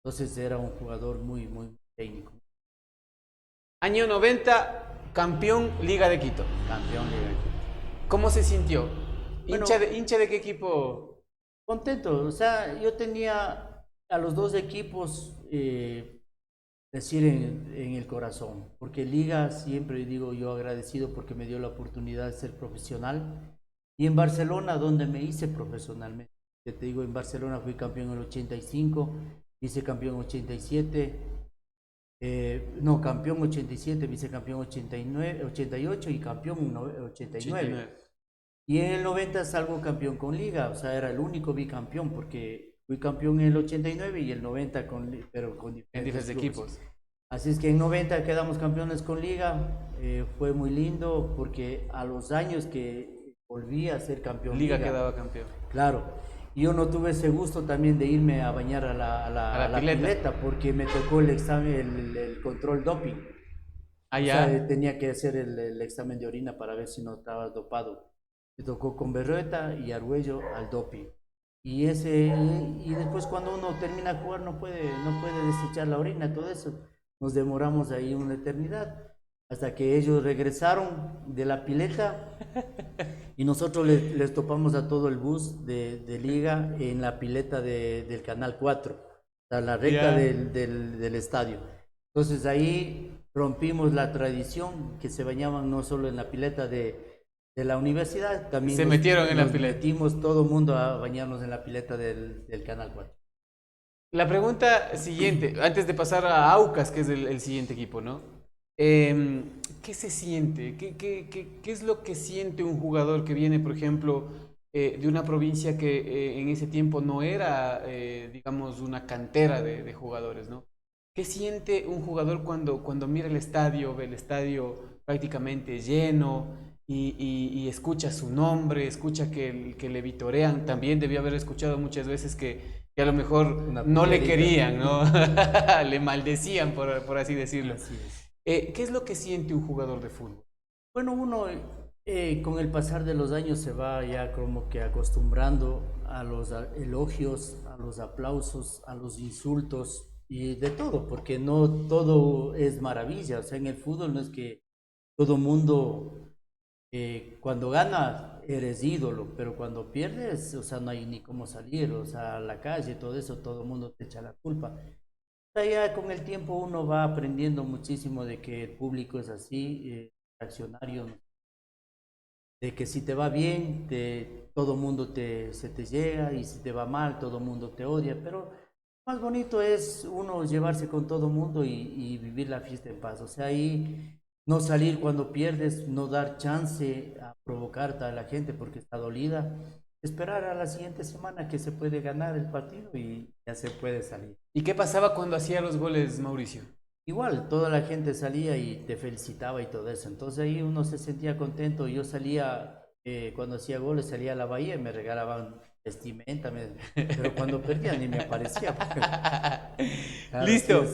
entonces era un jugador muy, muy técnico. Año 90, campeón Liga de Quito. Campeón Liga de Quito. ¿Cómo se sintió? Bueno, ¿Hincha de qué equipo? Contento, o sea, yo tenía a los dos equipos, decir, en el corazón, porque Liga siempre digo yo agradecido porque me dio la oportunidad de ser profesional, y en Barcelona donde me hice profesionalmente. Te digo, en Barcelona fui campeón en el 85, vicecampeón 87, campeón 87, vicecampeón 89, 88 y campeón 89. Y en el 90 salgo campeón con Liga, o sea, era el único bicampeón, porque fui campeón en el 89 y el 90 pero con diferentes equipos. Así es que en 90 quedamos campeones con Liga, fue muy lindo porque a los años que volví a ser campeón Liga quedaba campeón. Claro, yo no tuve ese gusto también de irme a bañar a la pileta porque me tocó el examen, el control doping. O sea, tenía que hacer el examen de orina para ver si no estaba dopado. Me tocó con Berrueta y Argüello al doping. Y después cuando uno termina de jugar no puede desechar la orina, todo eso. Nos demoramos ahí una eternidad hasta que ellos regresaron de la pileta y nosotros les topamos a todo el bus de Liga en la pileta del Canal 4, o sea, la recta del estadio. Entonces ahí rompimos la tradición que se bañaban no solo en la pileta de la universidad, también se metieron en la pileta. Metimos todo el mundo a bañarnos en la pileta del Canal 4. La pregunta siguiente, antes de pasar a Aucas, que es el siguiente equipo, ¿no? ¿Qué se siente? ¿Qué es lo que siente un jugador que viene, por ejemplo, de una provincia que en ese tiempo no era, digamos, una cantera de jugadores, ¿no? ¿Qué siente un jugador cuando mira el estadio, ve el estadio prácticamente lleno y escucha su nombre, escucha que le vitorean? También debió haber escuchado muchas veces que a lo mejor no le querían, ¿no? Le maldecían, por así decirlo. Así es. ¿Qué es lo que siente un jugador de fútbol? Bueno, uno con el pasar de los años se va ya como que acostumbrando a los elogios, a los aplausos, a los insultos y de todo, porque no todo es maravilla. O sea, en el fútbol no es que todo mundo... cuando ganas eres ídolo, pero cuando pierdes, o sea, no hay ni cómo salir, o sea, a la calle, todo eso, todo el mundo te echa la culpa. O sea, ya con el tiempo uno va aprendiendo muchísimo de que el público es así, reaccionario, de que si te va bien, todo el mundo se te llega, y si te va mal, todo el mundo te odia, pero más bonito es uno llevarse con todo el mundo y vivir la fiesta en paz. O sea, ahí... no salir cuando pierdes, no dar chance a provocarte a la gente porque está dolida. Esperar a la siguiente semana que se puede ganar el partido y ya se puede salir. ¿Y qué pasaba cuando hacía los goles, Mauricio? Igual, toda la gente salía y te felicitaba y todo eso. Entonces ahí uno se sentía contento. Yo salía, cuando hacía goles, salía a la bahía y me regalaban vestimenta. Pero cuando perdía ni me aparecía. Claro, listo.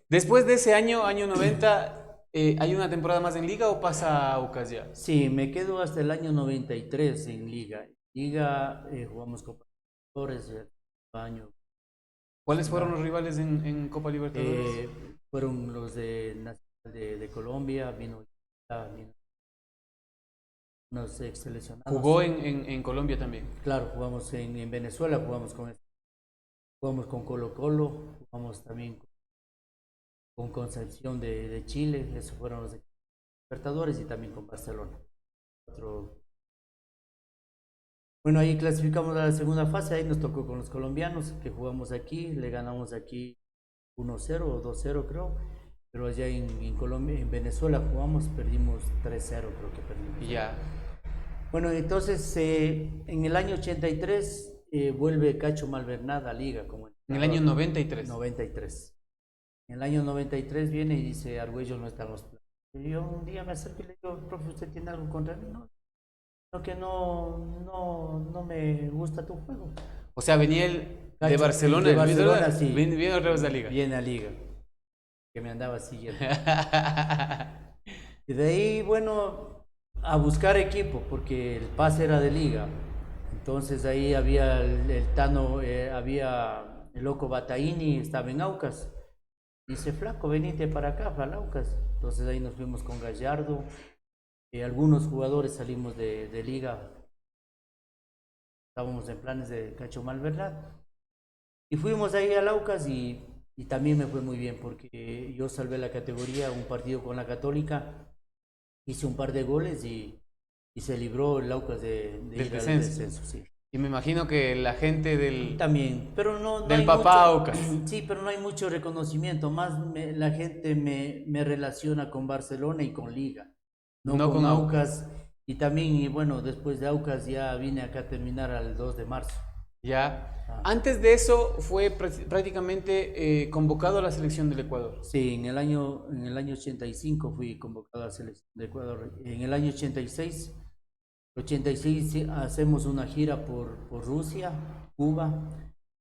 Después de ese año 90... ¿hay una temporada más en Liga o pasa a Aucas ya? Sí, me quedo hasta el año 93 en Liga. Liga, jugamos Copa Libertadores el año. ¿Cuáles fueron los rivales en Copa Libertadores? Fueron los de Colombia, vino unos ex seleccionados. ¿Jugó en Colombia también? Claro, jugamos en Venezuela, jugamos con Colo Colo, jugamos también con Concepción de Chile, esos fueron los Libertadores, y también con Barcelona. Bueno, ahí clasificamos a la segunda fase, ahí nos tocó con los colombianos, que jugamos aquí, le ganamos aquí 1-0 o 2-0 creo, pero allá en Colombia, en Venezuela jugamos, perdimos 3-0 creo que perdimos. Ya. Bueno, entonces en el año 83 vuelve Cacho Malvernada a Liga. En el año 93. 93. En el año 93 viene y dice, Argüello no está en los planes. Y yo un día me acerco y le digo, profe, ¿usted tiene algo contra mí? No, que no me gusta tu juego. O sea, venía el de Barcelona. De Barcelona, sí. Viene otra vez a Liga. Viene a Liga. que me andaba siguiendo. Y de ahí, bueno, a buscar equipo, porque el pase era de liga. Entonces ahí había el Tano, había el Loco Bataini, estaba en Aucas. Dice, flaco, venite para acá, para Aucas. Entonces ahí nos fuimos con Gallardo. Algunos jugadores salimos de liga. Estábamos en planes de Cacho Malverdad. Y fuimos ahí a Aucas y también me fue muy bien porque yo salvé la categoría, un partido con la Católica. Hice un par de goles y se libró el Aucas de ir al descenso, sí. Y me imagino que la gente del... También, pero no del papá Aucas. Sí, pero no hay mucho reconocimiento. Más la gente me relaciona con Barcelona y con Liga. No con Aucas. Y también, y bueno, después de Aucas ya vine acá a terminar al 2 de marzo. Ya. Antes de eso fue prácticamente convocado a la selección del Ecuador. Sí, en el año 85 fui convocado a la selección de Ecuador. En el año 86 hacemos una gira por Rusia, Cuba,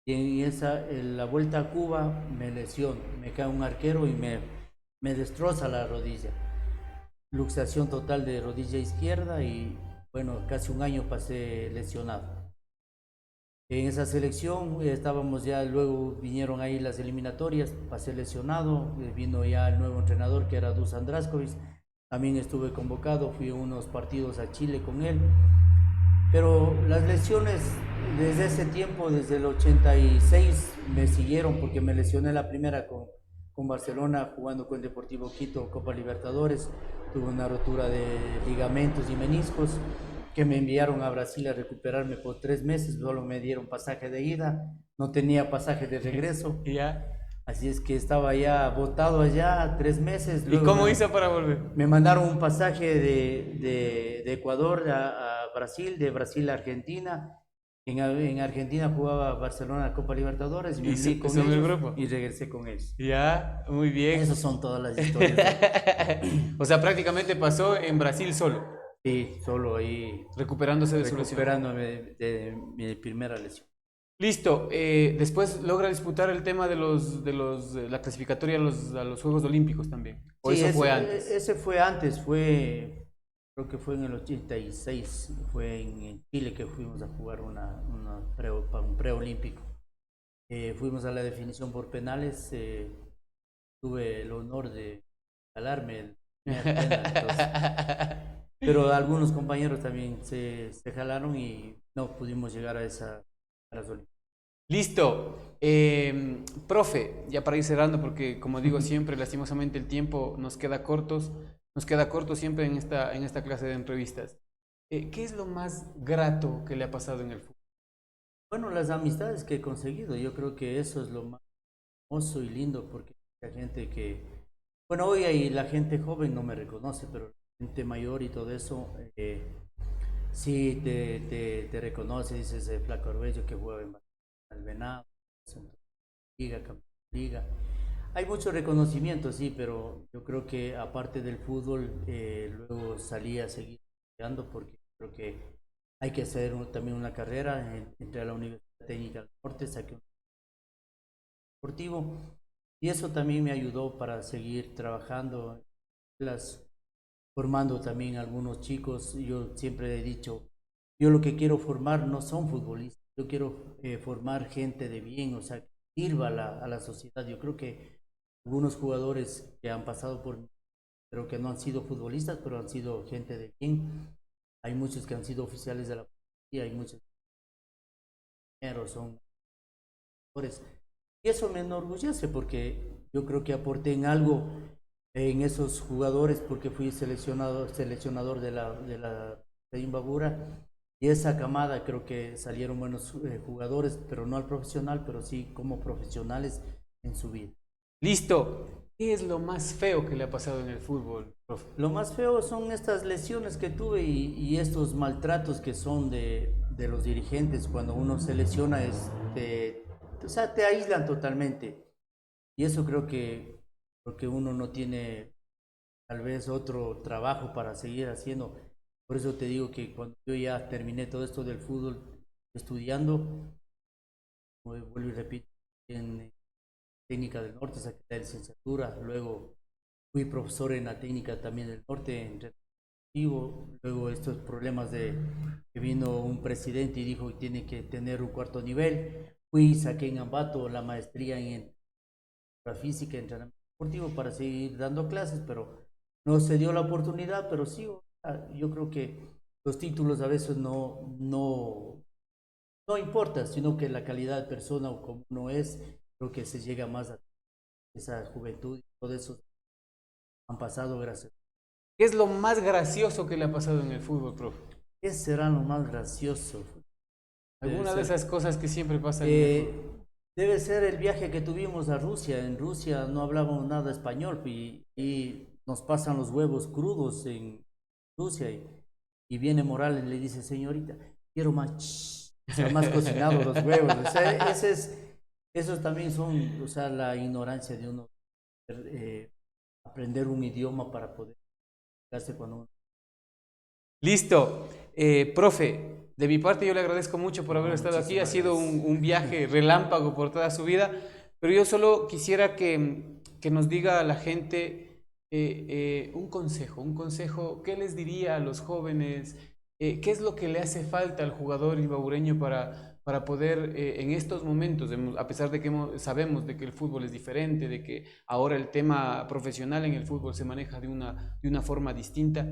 y en la vuelta a Cuba me lesiono, me cae un arquero y me destroza la rodilla. Luxación total de rodilla izquierda y bueno, casi un año pasé lesionado. En esa selección estábamos ya, luego vinieron ahí las eliminatorias, pasé lesionado, vino ya el nuevo entrenador que era Dusan Draskovic, también estuve convocado, fui a unos partidos a Chile con él, pero las lesiones desde ese tiempo, desde el 86, me siguieron porque me lesioné la primera con Barcelona jugando con Deportivo Quito, Copa Libertadores, tuve una rotura de ligamentos y meniscos, que me enviaron a Brasil a recuperarme por 3 meses, solo me dieron pasaje de ida, no tenía pasaje de regreso. Así es que estaba ya botado allá 3 meses. ¿Y cómo hizo para volver? Me mandaron un pasaje de Ecuador a Brasil, de Brasil a Argentina. En Argentina jugaba Barcelona Copa Libertadores y me fui con ellos y regresé con ellos. Ya, muy bien. Esas son todas las historias. O sea, prácticamente pasó en Brasil solo. Sí, solo ahí. Recuperándose de su lesión. Recuperándome de mi primera lesión. Listo. Después logra disputar el tema de la clasificatoria a los Juegos Olímpicos también. ¿O sí, eso fue antes? Ese fue antes, creo que fue en el 86, fue en Chile que fuimos a jugar un preolímpico. Fuimos a la definición por penales, tuve el honor de calarme el primer penal, entonces. Pero algunos compañeros también se jalaron y no pudimos llegar a esa Olimpiadas. Listo. Profe, ya para ir cerrando, porque como digo siempre, lastimosamente el tiempo nos queda corto siempre en esta clase de entrevistas. ¿Qué es lo más grato que le ha pasado en el fútbol? Bueno, las amistades que he conseguido, yo creo que eso es lo más hermoso y lindo, porque hay gente que, bueno, hoy ahí la gente joven no me reconoce, pero gente mayor y todo eso, sí te reconoce, dices Flaco Arbello que juega en el Venado, Liga. Hay mucho reconocimiento, sí, pero yo creo que aparte del fútbol, luego salí a seguir estudiando porque creo que hay que hacer también una carrera. Entré a la Universidad Técnica del Norte, saqué un deportivo y eso también me ayudó para seguir trabajando formando también algunos chicos. Yo siempre he dicho, yo lo que quiero formar no son futbolistas, yo quiero formar gente de bien, o sea, que sirva a la sociedad. Yo creo que algunos jugadores que han pasado por mí, pero que no han sido futbolistas, pero han sido gente de bien. Hay muchos que han sido oficiales de la policía, hay muchos que son jugadores. Y eso me enorgullece porque yo creo que aporté en algo en esos jugadores porque fui seleccionador de Imbabura, y esa camada creo que salieron buenos jugadores, pero no al profesional, pero sí como profesionales en su vida. Listo. ¿Qué es lo más feo que le ha pasado en el fútbol, profe? Lo más feo son estas lesiones que tuve y estos maltratos que son de los dirigentes. Cuando uno se lesiona, o sea, te aíslan totalmente. Y eso creo que porque uno no tiene tal vez otro trabajo para seguir haciendo. Por eso te digo que cuando yo ya terminé todo esto del fútbol estudiando, vuelvo y repito, en técnica del norte, saqué la licenciatura, luego fui profesor en la técnica también del norte, en retrospectivo. Luego estos problemas de que vino un presidente y dijo que tiene que tener un cuarto nivel, saqué en Ambato la maestría en física, entrenamiento deportivo para seguir dando clases, pero no se dio la oportunidad, pero sí, yo creo que los títulos a veces no importa, sino que la calidad de persona o como uno es, creo que se llega más a esa juventud y todo eso han pasado gracias. ¿Qué es lo más gracioso que le ha pasado en el fútbol, profe? ¿Qué será lo más gracioso? Alguna de esas cosas que siempre pasan en el fútbol. Debe ser el viaje que tuvimos a Rusia. En Rusia no hablábamos nada español y nos pasan los huevos crudos en Rusia y viene Morales y le dice, señorita, quiero más, o sea, más cocinados los huevos. O sea, esos también son, o sea, la ignorancia de uno, aprender un idioma para poder darse cuando uno... Listo. Profe, de mi parte yo le agradezco mucho por haber estado aquí. Ha sido un viaje relámpago por toda su vida, pero yo solo quisiera que nos diga a la gente un consejo. ¿Qué les diría a los jóvenes? ¿Qué es lo que le hace falta al jugador imbabureño para poder en estos momentos, a pesar de que sabemos de que el fútbol es diferente, de que ahora el tema profesional en el fútbol se maneja de una forma distinta?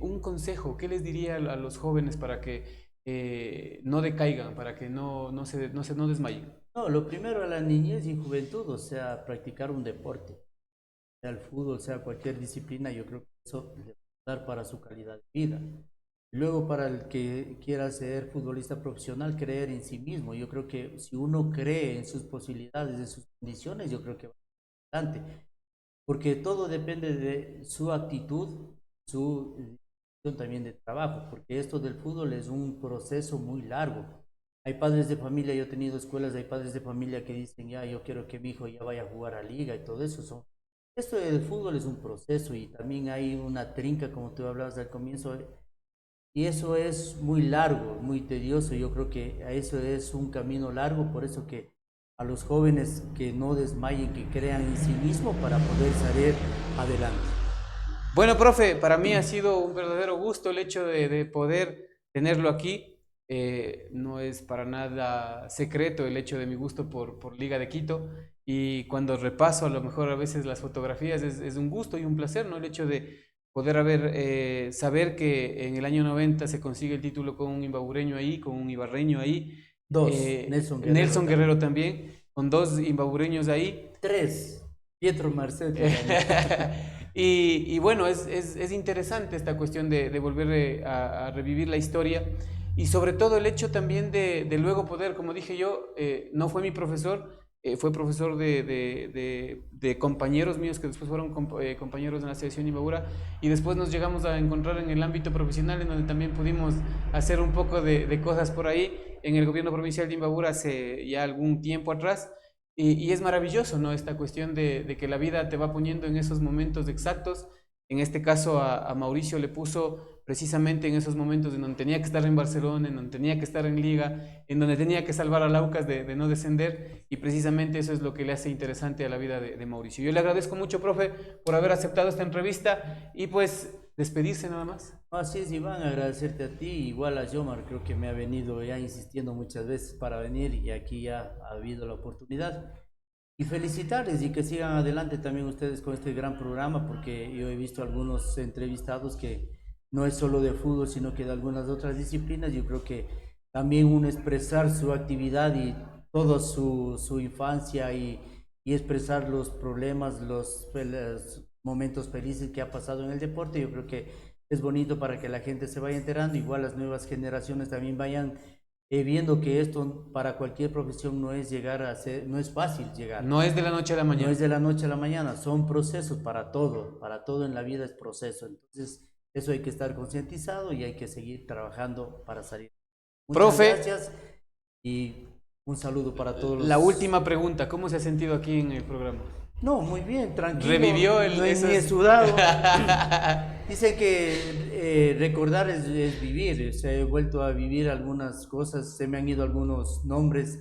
Un consejo, ¿qué les diría a los jóvenes para que no decaigan, para que no desmayen? No, lo primero a la niñez y juventud, o sea, practicar un deporte, sea el fútbol, sea cualquier disciplina, yo creo que eso le va a dar para su calidad de vida. Luego, para el que quiera ser futbolista profesional, creer en sí mismo. Yo creo que si uno cree en sus posibilidades, en sus condiciones, yo creo que va adelante, porque todo depende de su actitud, su también de trabajo, porque esto del fútbol es un proceso muy largo. Hay padres de familia, yo he tenido escuelas, hay padres de familia que dicen, ya, yo quiero que mi hijo ya vaya a jugar a liga y todo eso. Esto del fútbol es un proceso y también hay una trinca, como tú hablabas al comienzo, y eso es muy largo, muy tedioso. Yo creo que eso es un camino largo, por eso que a los jóvenes que no desmayen, que crean en sí mismos para poder salir adelante. Bueno, profe, para mí ha sido un verdadero gusto el hecho de poder tenerlo aquí. No es para nada secreto el hecho de mi gusto por Liga de Quito, y cuando repaso a lo mejor a veces las fotografías es un gusto y un placer, ¿no? El hecho de poder saber que en el año 90 se consigue el título con un imbabureño ahí, con un ibarreño ahí. Nelson Guerrero también, con dos imbabureños ahí. 3, Pietro Marcelo. Y bueno, es interesante esta cuestión de volver a revivir la historia, y sobre todo el hecho también de luego poder, como dije yo, no fue mi profesor, fue profesor de compañeros míos que después fueron compañeros de la selección Imbabura, y después nos llegamos a encontrar en el ámbito profesional, en donde también pudimos hacer un poco de cosas por ahí en el gobierno provincial de Imbabura hace ya algún tiempo atrás. Y es maravilloso, ¿no? Esta cuestión de que la vida te va poniendo en esos momentos exactos. En este caso a Mauricio le puso precisamente en esos momentos en donde tenía que estar en Barcelona, en donde tenía que estar en Liga, en donde tenía que salvar a Laucas de no descender, y precisamente eso es lo que le hace interesante a la vida de Mauricio. Yo le agradezco mucho, profe, por haber aceptado esta entrevista, y pues despedirse nada más. Así es, Iván, agradecerte a ti, igual a Yomar, creo que me ha venido ya insistiendo muchas veces para venir, y aquí ya ha habido la oportunidad. Y felicitarles y que sigan adelante también ustedes con este gran programa, porque yo he visto algunos entrevistados que no es solo de fútbol, sino que de algunas otras disciplinas. Yo creo que también uno expresar su actividad y toda su infancia y expresar los problemas, los momentos felices que ha pasado en el deporte, yo creo que es bonito para que la gente se vaya enterando. Igual las nuevas generaciones también vayan viendo que esto para cualquier profesión no es llegar a ser, no es fácil llegar. No es de la noche a la mañana. No es de la noche a la mañana, son procesos para todo en la vida es proceso. Entonces eso hay que estar concientizado y hay que seguir trabajando para salir. Muchas gracias y un saludo para todos. La última pregunta, ¿cómo se ha sentido aquí en el programa? No, muy bien, tranquilo. Revivió no es ni sudado. Dice que recordar es vivir. Se he vuelto a vivir algunas cosas, se me han ido algunos nombres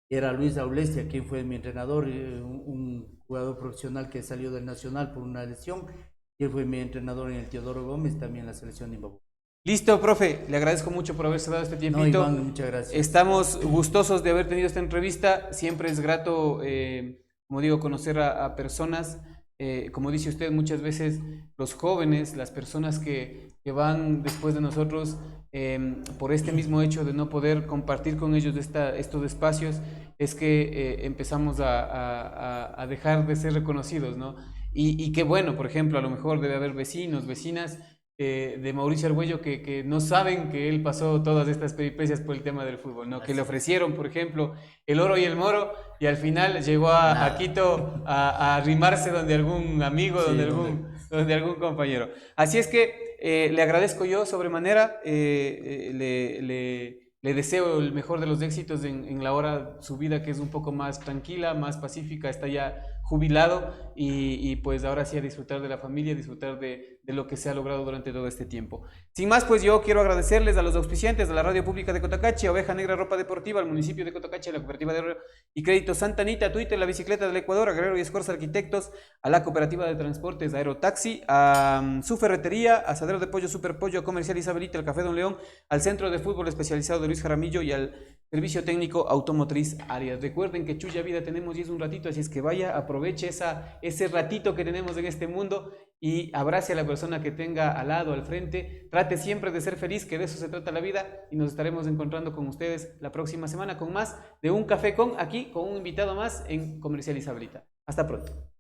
era Luis Aulestia, quien fue mi entrenador, un jugador profesional que salió del Nacional por una lesión, y él fue mi entrenador en el Teodoro Gómez, también en la selección de Imbabura. Listo, profe, le agradezco mucho por haberse dado este tiempito. No, Iván, muchas gracias. Estamos gustosos de haber tenido esta entrevista. Siempre es grato, como digo, conocer a personas. Como dice usted, muchas veces los jóvenes, las personas que van después de nosotros, por este mismo hecho de no poder compartir con ellos estos espacios, es que empezamos a dejar de ser reconocidos, ¿no? Y qué bueno, por ejemplo, a lo mejor debe haber vecinos, vecinas de Mauricio Argüello que no saben que él pasó todas estas peripecias por el tema del fútbol, ¿no? Que le ofrecieron, por ejemplo, el oro y el moro, y al final llegó a Quito a arrimarse donde algún amigo, sí, donde algún compañero. Así es que le agradezco yo sobremanera, le deseo el mejor de los éxitos en la hora su vida, que es un poco más tranquila, más pacífica, está ya jubilado y pues ahora sí a disfrutar de la familia, disfrutar de lo que se ha logrado durante todo este tiempo. Sin más, pues yo quiero agradecerles a los auspiciantes de la Radio Pública de Cotacachi, a Oveja Negra Ropa Deportiva, al municipio de Cotacachi, a la Cooperativa de Ahorro y Crédito Santa Anita, a Twitter, la Bicicleta del Ecuador, a Guerrero y Escorza Arquitectos, a la Cooperativa de Transportes Aerotaxi, a su ferretería, a Asadero de Pollo Super Pollo, a Comercial Isabelita, al Café Don León, al Centro de Fútbol Especializado de Luis Jaramillo y al Servicio Técnico Automotriz Arias. Recuerden que Chuya Vida tenemos y es un ratito, así es que vaya, aproveche ese ratito que tenemos en este mundo y abrace a la persona que tenga al lado, al frente. Trate siempre de ser feliz, que de eso se trata la vida, y nos estaremos encontrando con ustedes la próxima semana con más de Un Café Con, aquí con un invitado más en Comercial Isabelita. Hasta pronto.